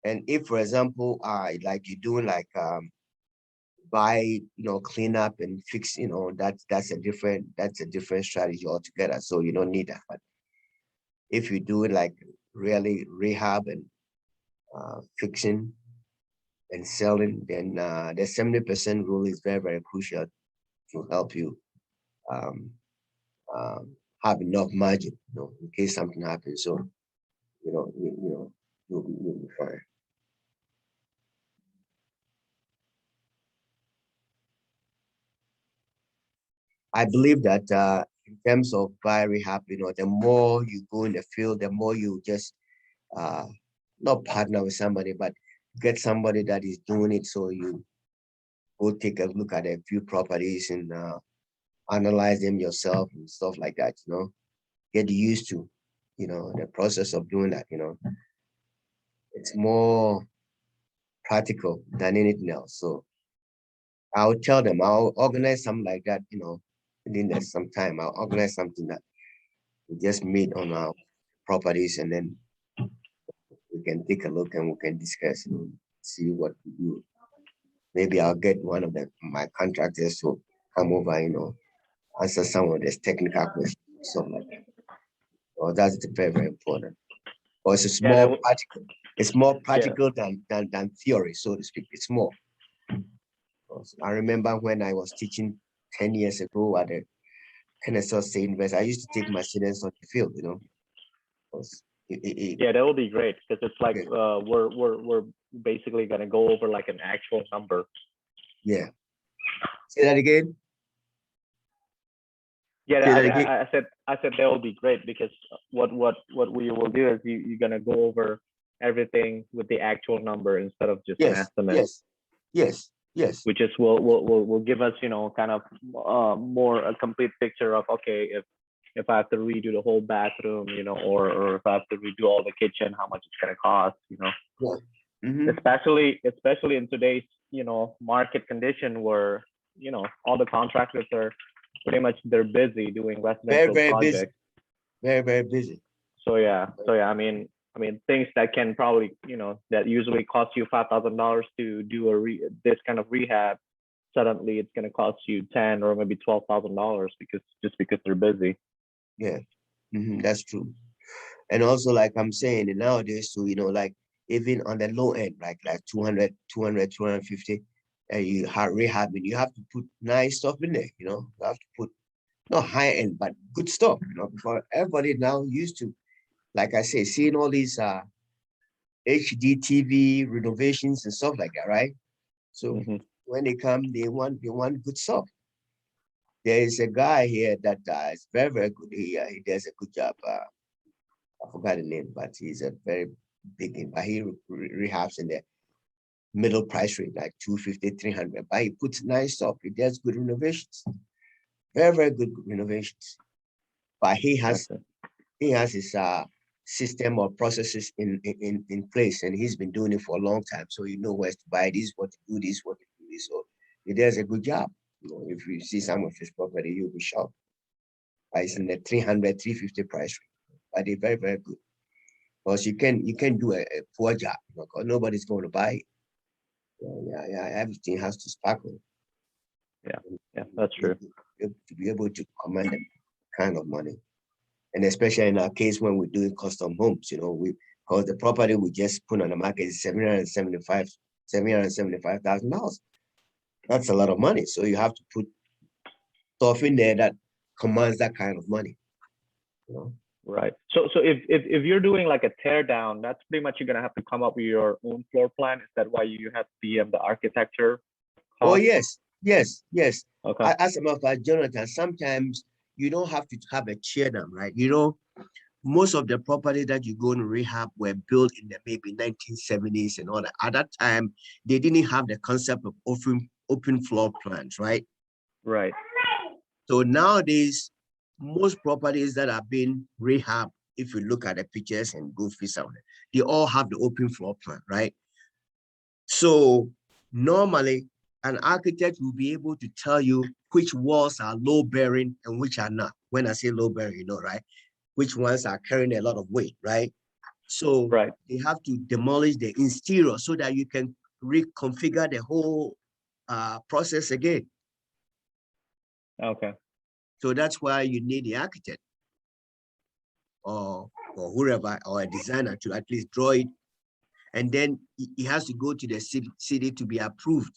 And if, for example, like you're doing like buy, clean up and fix, that's a different strategy altogether. So you don't need that. But if you do like really rehab and fixing and selling, then the 70% rule is very, very crucial to help you have enough margin, in case something happens. So, you'll be fine. I believe that in terms of buy rehab, the more you go in the field, the more you just not partner with somebody, but get somebody that is doing it. So you go take a look at a few properties and analyze them yourself and stuff like that, get used to, the process of doing that, it's more practical than anything else. So I'll tell them, I'll organize something like that, within some time. I'll organize something that we just meet on our properties and then we can take a look and we can discuss, see what we do. Maybe I'll get one of my contractors to come over, answer some of this technical questions, something like that. Well, that's very, very important. Because it's Yeah, more practical. It's more yeah. practical than theory, so to speak. It's more. I remember when I was teaching 10 years ago at the Kennesaw State University, I used to take my students on the field, 'cause Yeah, that would be great because it's like yeah, we're basically gonna go over like an actual number. yeah. Say that again. Yeah, Say that again. I said that would be great because what we will do is you're gonna go over everything with the actual number instead of just an Yes, estimate, yes, yes, yes. which is will give us kind of more a complete picture of, okay, if I have to redo the whole bathroom, or if I have to redo all the kitchen, how much it's gonna cost, Yeah. Mm-hmm. especially in today's market condition where all the contractors are pretty much they're busy doing Very, residential very busy. projects. Very, very busy. So yeah, I mean things that can probably that usually cost you $5,000 to do this kind of rehab, suddenly it's gonna cost you $10 or maybe $12,000 because they're busy. Yeah, that's true. And also, like I'm saying, nowadays, so like even on the low end, like 200, 250, and you have rehabbing, you have to put nice stuff in there. You have to put not high end, but good stuff. Because everybody now used to, like I say, seeing all these HD TV renovations and stuff like that, right? So when they come, they want good stuff. There is a guy here that is very, very good. He does a good job. I forgot the name, but he's a very big, but he rehabs in the middle price range, like 250, 300. But he puts nice stuff. He does good renovations. Very, very good renovations. But he has his system or processes in place, and he's been doing it for a long time. So you know where to buy this, what to do this, what to do this. So he does a good job. If you see some of his property, you'll be shocked. But it's in the 300, 350 price range. But they're very, very good. Because you can do a poor job, because nobody's going to buy it. Yeah, everything has to sparkle. Yeah, that's true. To be able to command that kind of money. And especially in our case when we're doing custom homes, because the property we just put on the market is $775,000. That's a lot of money. So you have to put stuff in there that commands that kind of money. Right. So if you're doing like a tear down, that's pretty much you're gonna have to come up with your own floor plan. Is that why you have PM the architecture Oh cost? yes. Okay. As a matter of fact, Jonathan, sometimes you don't have to have a tear down, right? Most of the properties that you go to rehab were built in the maybe 1970s and all that. At that time, they didn't have the concept of open floor plans, right? Right. So nowadays, most properties that are being rehabbed, if you look at the pictures and go through some, they all have the open floor plan, right? So normally, an architect will be able to tell you which walls are low bearing and which are not. When I say low bearing, right? Which ones are carrying a lot of weight, right? So they have to demolish the exterior so that you can reconfigure the whole process again. Okay. So that's why you need the architect or whoever or a designer to at least draw it. And then it has to go to the city to be approved.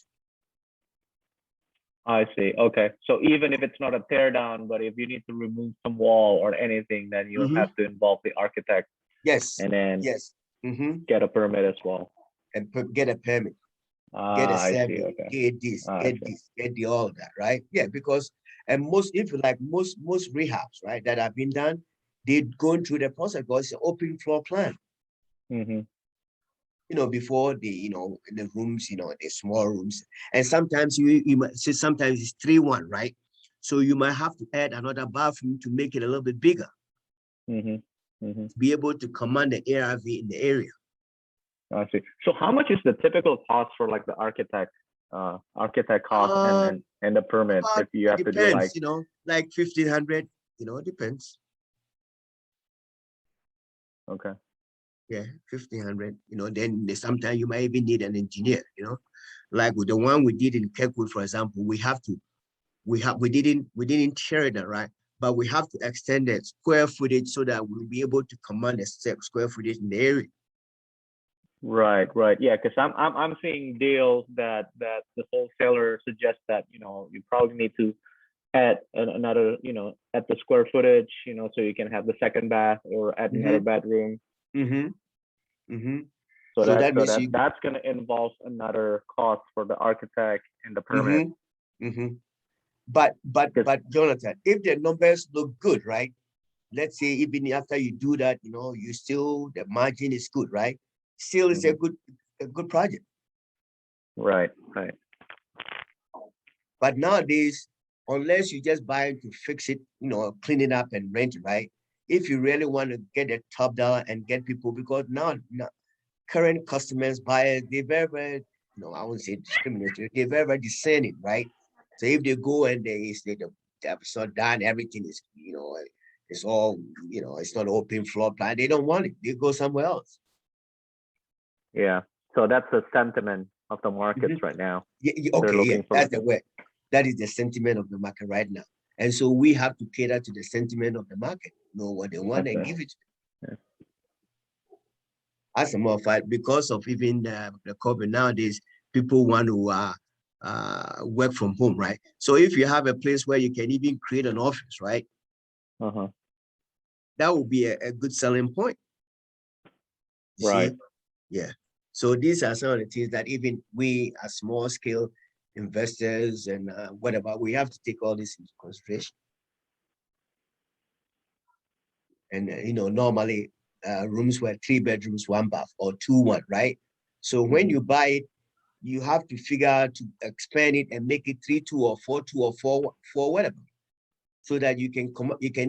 I see. Okay. So even if it's not a tear down, but if you need to remove some wall or anything, then you'll have to involve the architect. Yes. And then get a permit as well. And get a permit. Get a survey. Okay. Get this. Get the all that, right? Yeah, because most rehabs, right, that have been done, they're going through the process because it's an open floor plan. Before the, in the rooms, the small rooms. And sometimes you might say sometimes it's 3-1, right? So you might have to add another bathroom to make it a little bit bigger. To be able to command the ARV in the area. I see. So how much is the typical cost for like the architect cost and the permit if you have to do like like 1,500, it depends. Okay. Yeah, 1,500. Then sometimes you might even need an engineer. Like with the one we did in Kirkwood, for example, we didn't share that, right? But we have to extend the square footage so that we'll be able to command the square footage in the area. Right, yeah, because I'm seeing deals that the wholesaler suggests that you probably need to add another at the square footage so you can have the second bath or add another bedroom. So that's going to involve another cost for the architect and the permit. But Jonathan, if the numbers look good, right? Let's say even after you do that, you still, the margin is good, right? Still, it's a good project. Right. But nowadays, unless you just buy it to fix it, clean it up and rent it, right? If you really want to get a top dollar and get people, because now current customers, buyers, they're very, very, I wouldn't say discriminatory, they're very, very discerning, right? So if they go and they say the episode done, everything is, it's all, it's not open floor plan, they don't want it. They go somewhere else. Yeah. So that's the sentiment of the markets right now. Okay, that's the way. That is the sentiment of the market right now. And so we have to cater to the sentiment of the market, know what they want and give it to them. As a matter of fact, because of even the COVID nowadays, people want to work from home, right? So if you have a place where you can even create an office, right? That would be a good selling point. Right. See? Yeah. So these are some of the things that even we as small scale investors and whatever, we have to take all this into consideration. And, normally rooms were 3 bedrooms, 1 bath, or 2-1, right? So when you buy it, you have to figure out to expand it and make it 3-2 or 4-2 or 4-4, whatever. So that you can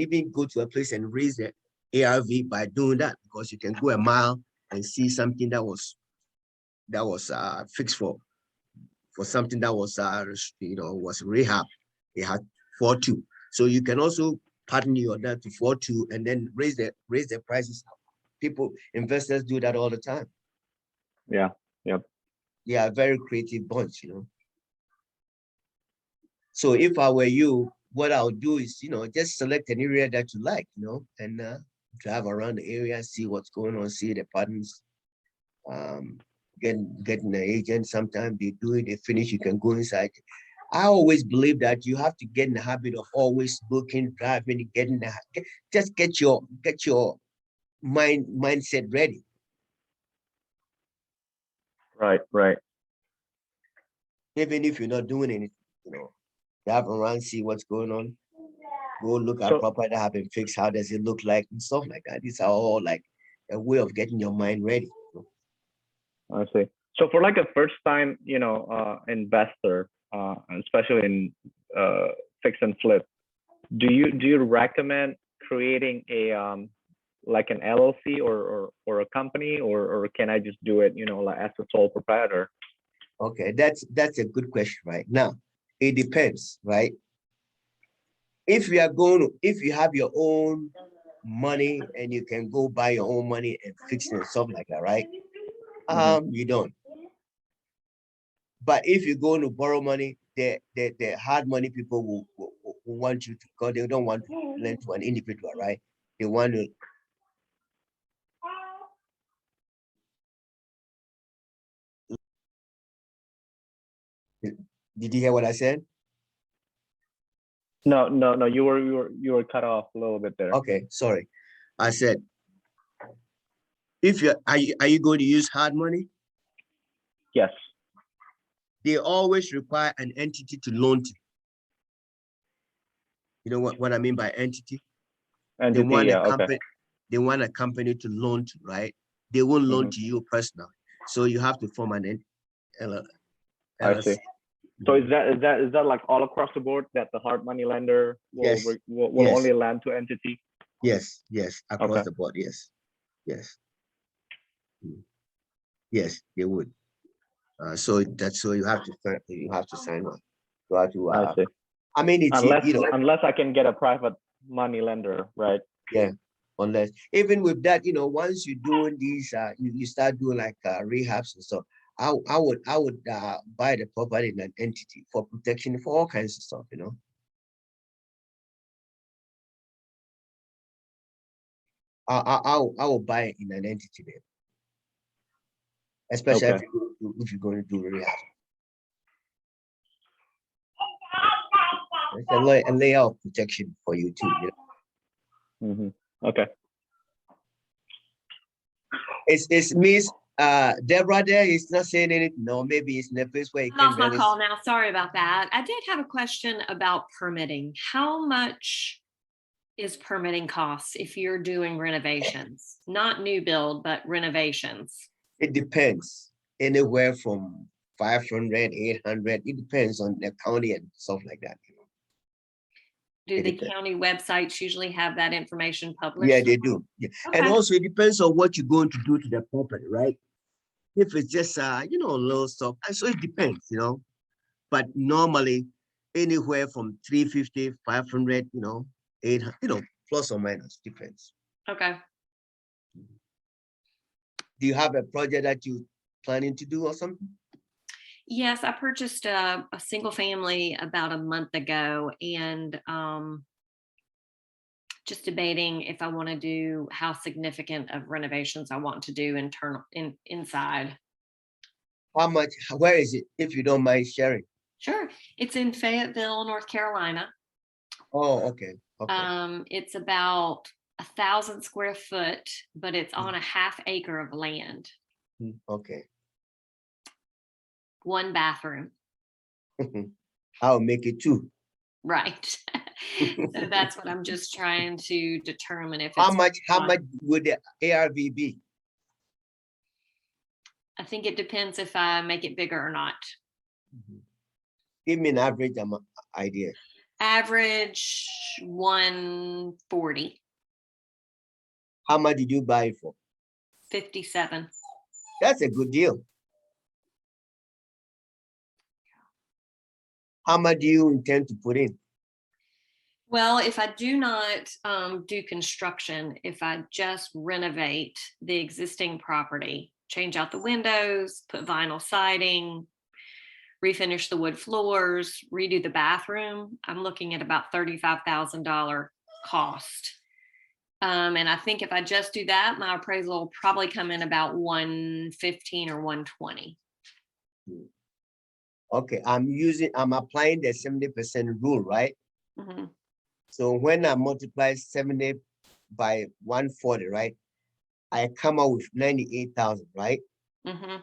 even go to a place and raise the ARV by doing that, because you can go a mile and see something that was fixed for something that was was rehab. It had 4-2. So you can also pattern your that to 4-2 and then raise the prices. Investors do that all the time. Yeah. Yep. Yeah, very creative bunch, So if I were you, what I would do is, just select an area that you like, and drive around the area, see what's going on, see the patterns. Getting an agent, sometimes they do it, they finish, you can go inside. I always believe that you have to get in the habit of always booking, driving, just get your mindset ready. Right. Even if you're not doing anything, drive around, see what's going on, go look at property that have been fixed, how does it look like, and stuff like that. These are all like a way of getting your mind ready. I see. So for like a first time, investor, especially in fix and flip, do you recommend creating a like an LLC or a company, or can I just do it, like as a sole proprietor? Okay, that's a good question. Right now, it depends, right? If you have your own money and you can go buy your own money and fix it and stuff like that, right? You don't. But if you're going to borrow money, the hard money people will want you to, because they don't want to lend to an individual, right? They want to. Did you hear what I said? No. You were cut off a little bit there. Okay, sorry. I said, are you going to use hard money? Yes. They always require an entity to loan to. You know what I mean by entity? They want a company to loan to, right? They won't loan to you personally. So you have to form an LLC. I see. So is that like all across the board, that the hard money lender will only lend to entity? Yes, across the board, yes. Yes, they would. So you have to sign one. You have to. I see. I mean, it's unless I can get a private money lender, right? Yeah. Unless, even with that, once you're doing these, you start doing like rehabs and stuff. I would buy the property in an entity for protection for all kinds of stuff. I will buy it in an entity there, especially Okay. if you're going to do rehab. It's a layout protection for you too. Okay. It's Miss Deborah there is not saying anything. No, maybe it's in a place where you I lost can my call now. Sorry about that. I did have a question about permitting. How much is permitting costs if you're doing renovations? Not new build, but renovations. It depends. Anywhere from 500, 800. It depends on the county and stuff like that. Do It the depends. county websites usually have that information published? Yeah, they do. Yeah. And Okay. also it depends on what you're going to do to the property, right? If it's just little stuff, and so it depends, But normally anywhere from 350, 500, 800, plus or minus, depends. Okay. Do you have a project that you planning to do or something? Yes, I purchased a single family about a month ago, and just debating if I want to do how significant of renovations I want to do inside. How much? Where is it? If you don't mind sharing. Sure. It's in Fayetteville, North Carolina. Oh, okay. Okay. It's about 1,000 square foot, but it's on a half acre of land. Okay. 1 bathroom. I'll make it 2. Right. So that's what I'm just trying to determine if How it's much would the ARV be? I think it depends if I make it bigger or not. Give me an average idea. Average 140. How much did you buy it for? 57. That's a good deal. How much do you intend to put in? Well, if I do not do construction, if I just renovate the existing property, change out the windows, put vinyl siding, refinish the wood floors, redo the bathroom, I'm looking at about $35,000 cost. And I think if I just do that, my appraisal will probably come in about 115 or 120. Okay, I'm applying the 70% rule, right? Mm-hmm. So when I multiply 70 by 140, right? I come out with 98,000, right? Mm-hmm.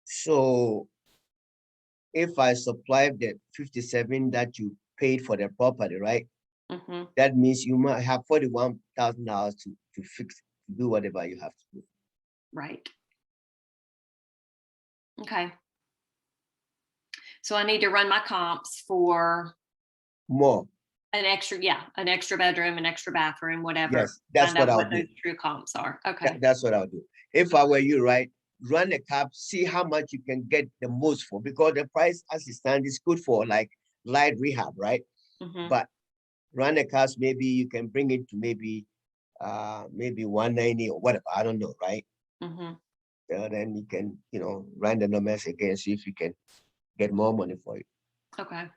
So if I supply the 57 that you paid for the property, right? Mm-hmm. That means you might have $41,000 to fix, to do whatever you have to do. Right. Okay. So I need to run my comps for More. an extra bedroom, an extra bathroom, whatever. Yes, that's Find what out I'll what do. those true comps are. Okay. That's what I'll do. If I were you, right, run a cap, see how much you can get the most for, because the price as it stands is good for like light rehab, right? Mm-hmm. But run a cast, maybe you can bring it to maybe 190 or whatever. I don't know, right? Mm-hmm. Then you can, run the numbers again, see if you can get more money for it. Okay.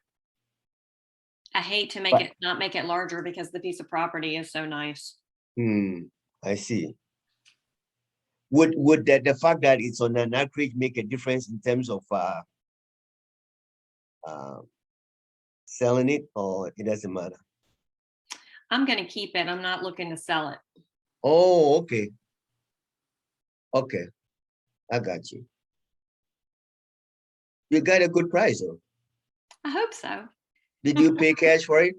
I hate to not make it larger because the piece of property is so nice. I see. Would the fact that it's on an acreage make a difference in terms of selling it, or it doesn't matter? I'm going to keep it. I'm not looking to sell it. Oh, okay. Okay, I got you. You got a good price, though. I hope so. Did you pay cash for it?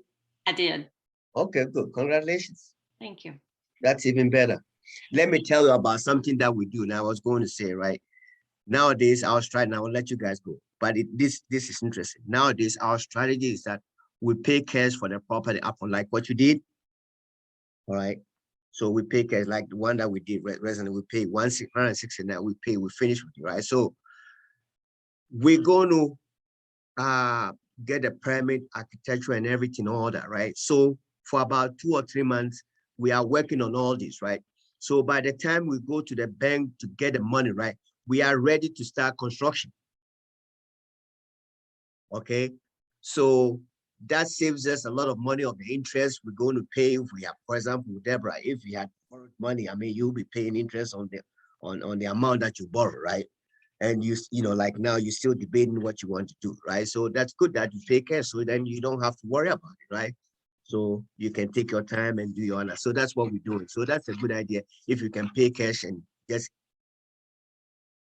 I did. Okay, good. Congratulations. Thank you. That's even better. Let me tell you about something that we do. Now, I was going to say, right? Nowadays, our strategy, I will let you guys go, but this is interesting. Nowadays, our strategy is that we pay cash for the property upon, like what you did. All right. So we pay cash, like the one that we did recently, we pay 169, we finish with you, right? So we're going to get a permit, architecture, and everything, all that, right? So for about 2 or 3 months, we are working on all this, right? So by the time we go to the bank to get the money, right, we are ready to start construction. Okay, so that saves us a lot of money of the interest we're going to pay if we have, for example, Deborah, if we had borrowed money, I mean, you'll be paying interest on the amount that you borrow, right? And you know, like now you're still debating what you want to do, right? So that's good that you pay cash, so then you don't have to worry about it, right? So you can take your time and do your honor. So that's what we're doing. So that's a good idea if you can pay cash and just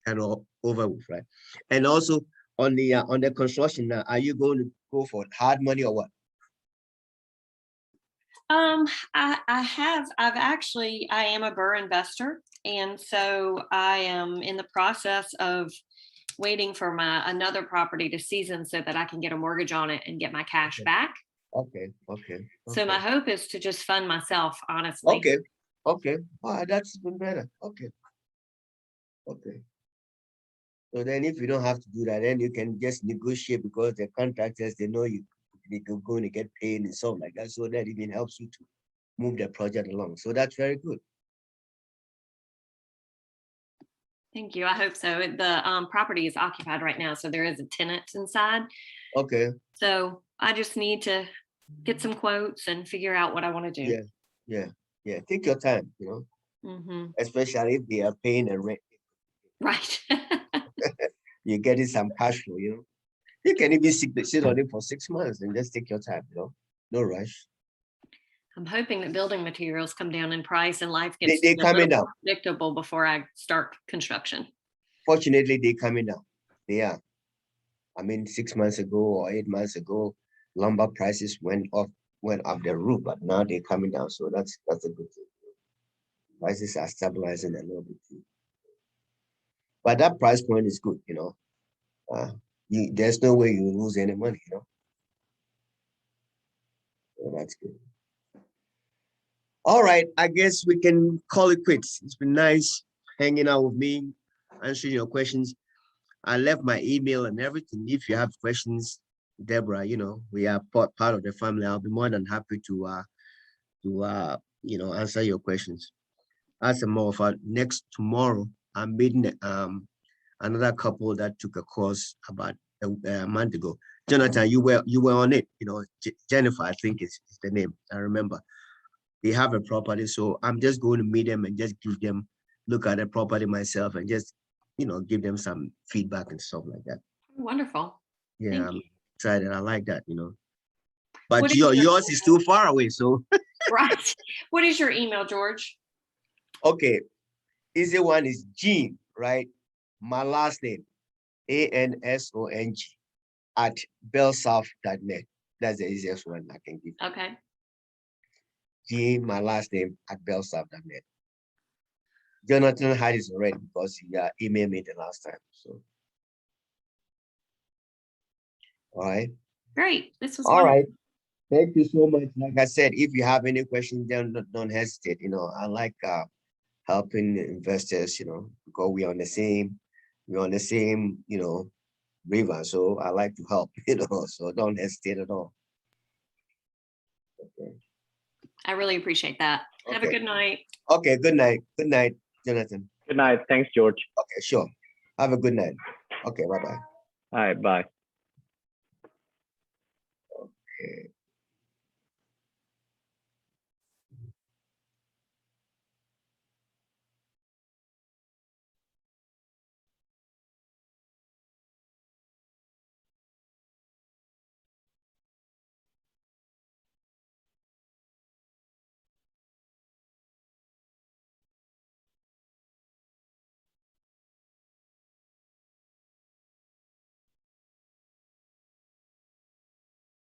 kind of over with, right? And also on the construction now, are you going to go for hard money or what? I am a Burr investor. And so I am in the process of waiting for another property to season so that I can get a mortgage on it and get my cash back. Okay. So my hope is to just fund myself, honestly. Okay. Oh, that's even better. Okay. So then if you don't have to do that, then you can just negotiate because the contractors, they know they're going to get paid and stuff like that. So that even helps you to move the project along. So that's very good. Thank you. I hope so. The property is occupied right now, so there is a tenant inside. Okay. So I just need to get some quotes and figure out what I want to do. Yeah. Take your time, you know, especially if they are paying a rent. Right. You're getting some cash flow, you know. You can even sit on it for 6 months and just take your time, you know, no rush. I'm hoping that building materials come down in price and life gets they coming down. predictable before I start construction. Fortunately, they're coming down. They are. I mean, 6 months ago or 8 months ago, lumber prices went up the roof, but now they're coming down. So that's a good thing. Prices are stabilizing a little bit too. But that price point is good, you know. There's no way you lose any money, you know. So that's good. All right, I guess we can call it quits. It's been nice hanging out with me, answering your questions. I left my email and everything. If you have questions, Deborah, you know, we are part of the family. I'll be more than happy to you know, answer your questions. As a matter of fact, tomorrow, I'm meeting another couple that took a course about a month ago. Jonathan, you were on it, you know. Jennifer, I think is the name. I remember. They have a property, so I'm just going to meet them and just look at the property myself and just, you know, give them some feedback and stuff like that. Wonderful. Yeah, I'm excited. I like that, you know. What But is yours is too far away, so. Right. What is your email, George? Okay, easy one is Gene, right? My last name, ANSONG at bellsouth.net. That's the easiest one I can give. Okay. Gene, my last name at bellsouth.net. Jonathan had it already because he emailed me the last time. So, all right. Great. This was all wonderful. right. Thank you so much. Like I said, if you have any questions, then don't hesitate. You know, I like helping investors. You know, because we're on the same, you know, river. So I like to help. You know, so don't hesitate at all. Okay. I really appreciate that. Okay. Have a good night. Okay. Good night. Good night, Jonathan. Good night. Thanks, George. Okay. Sure. Have a good night. Okay. Bye-bye. All right. Bye.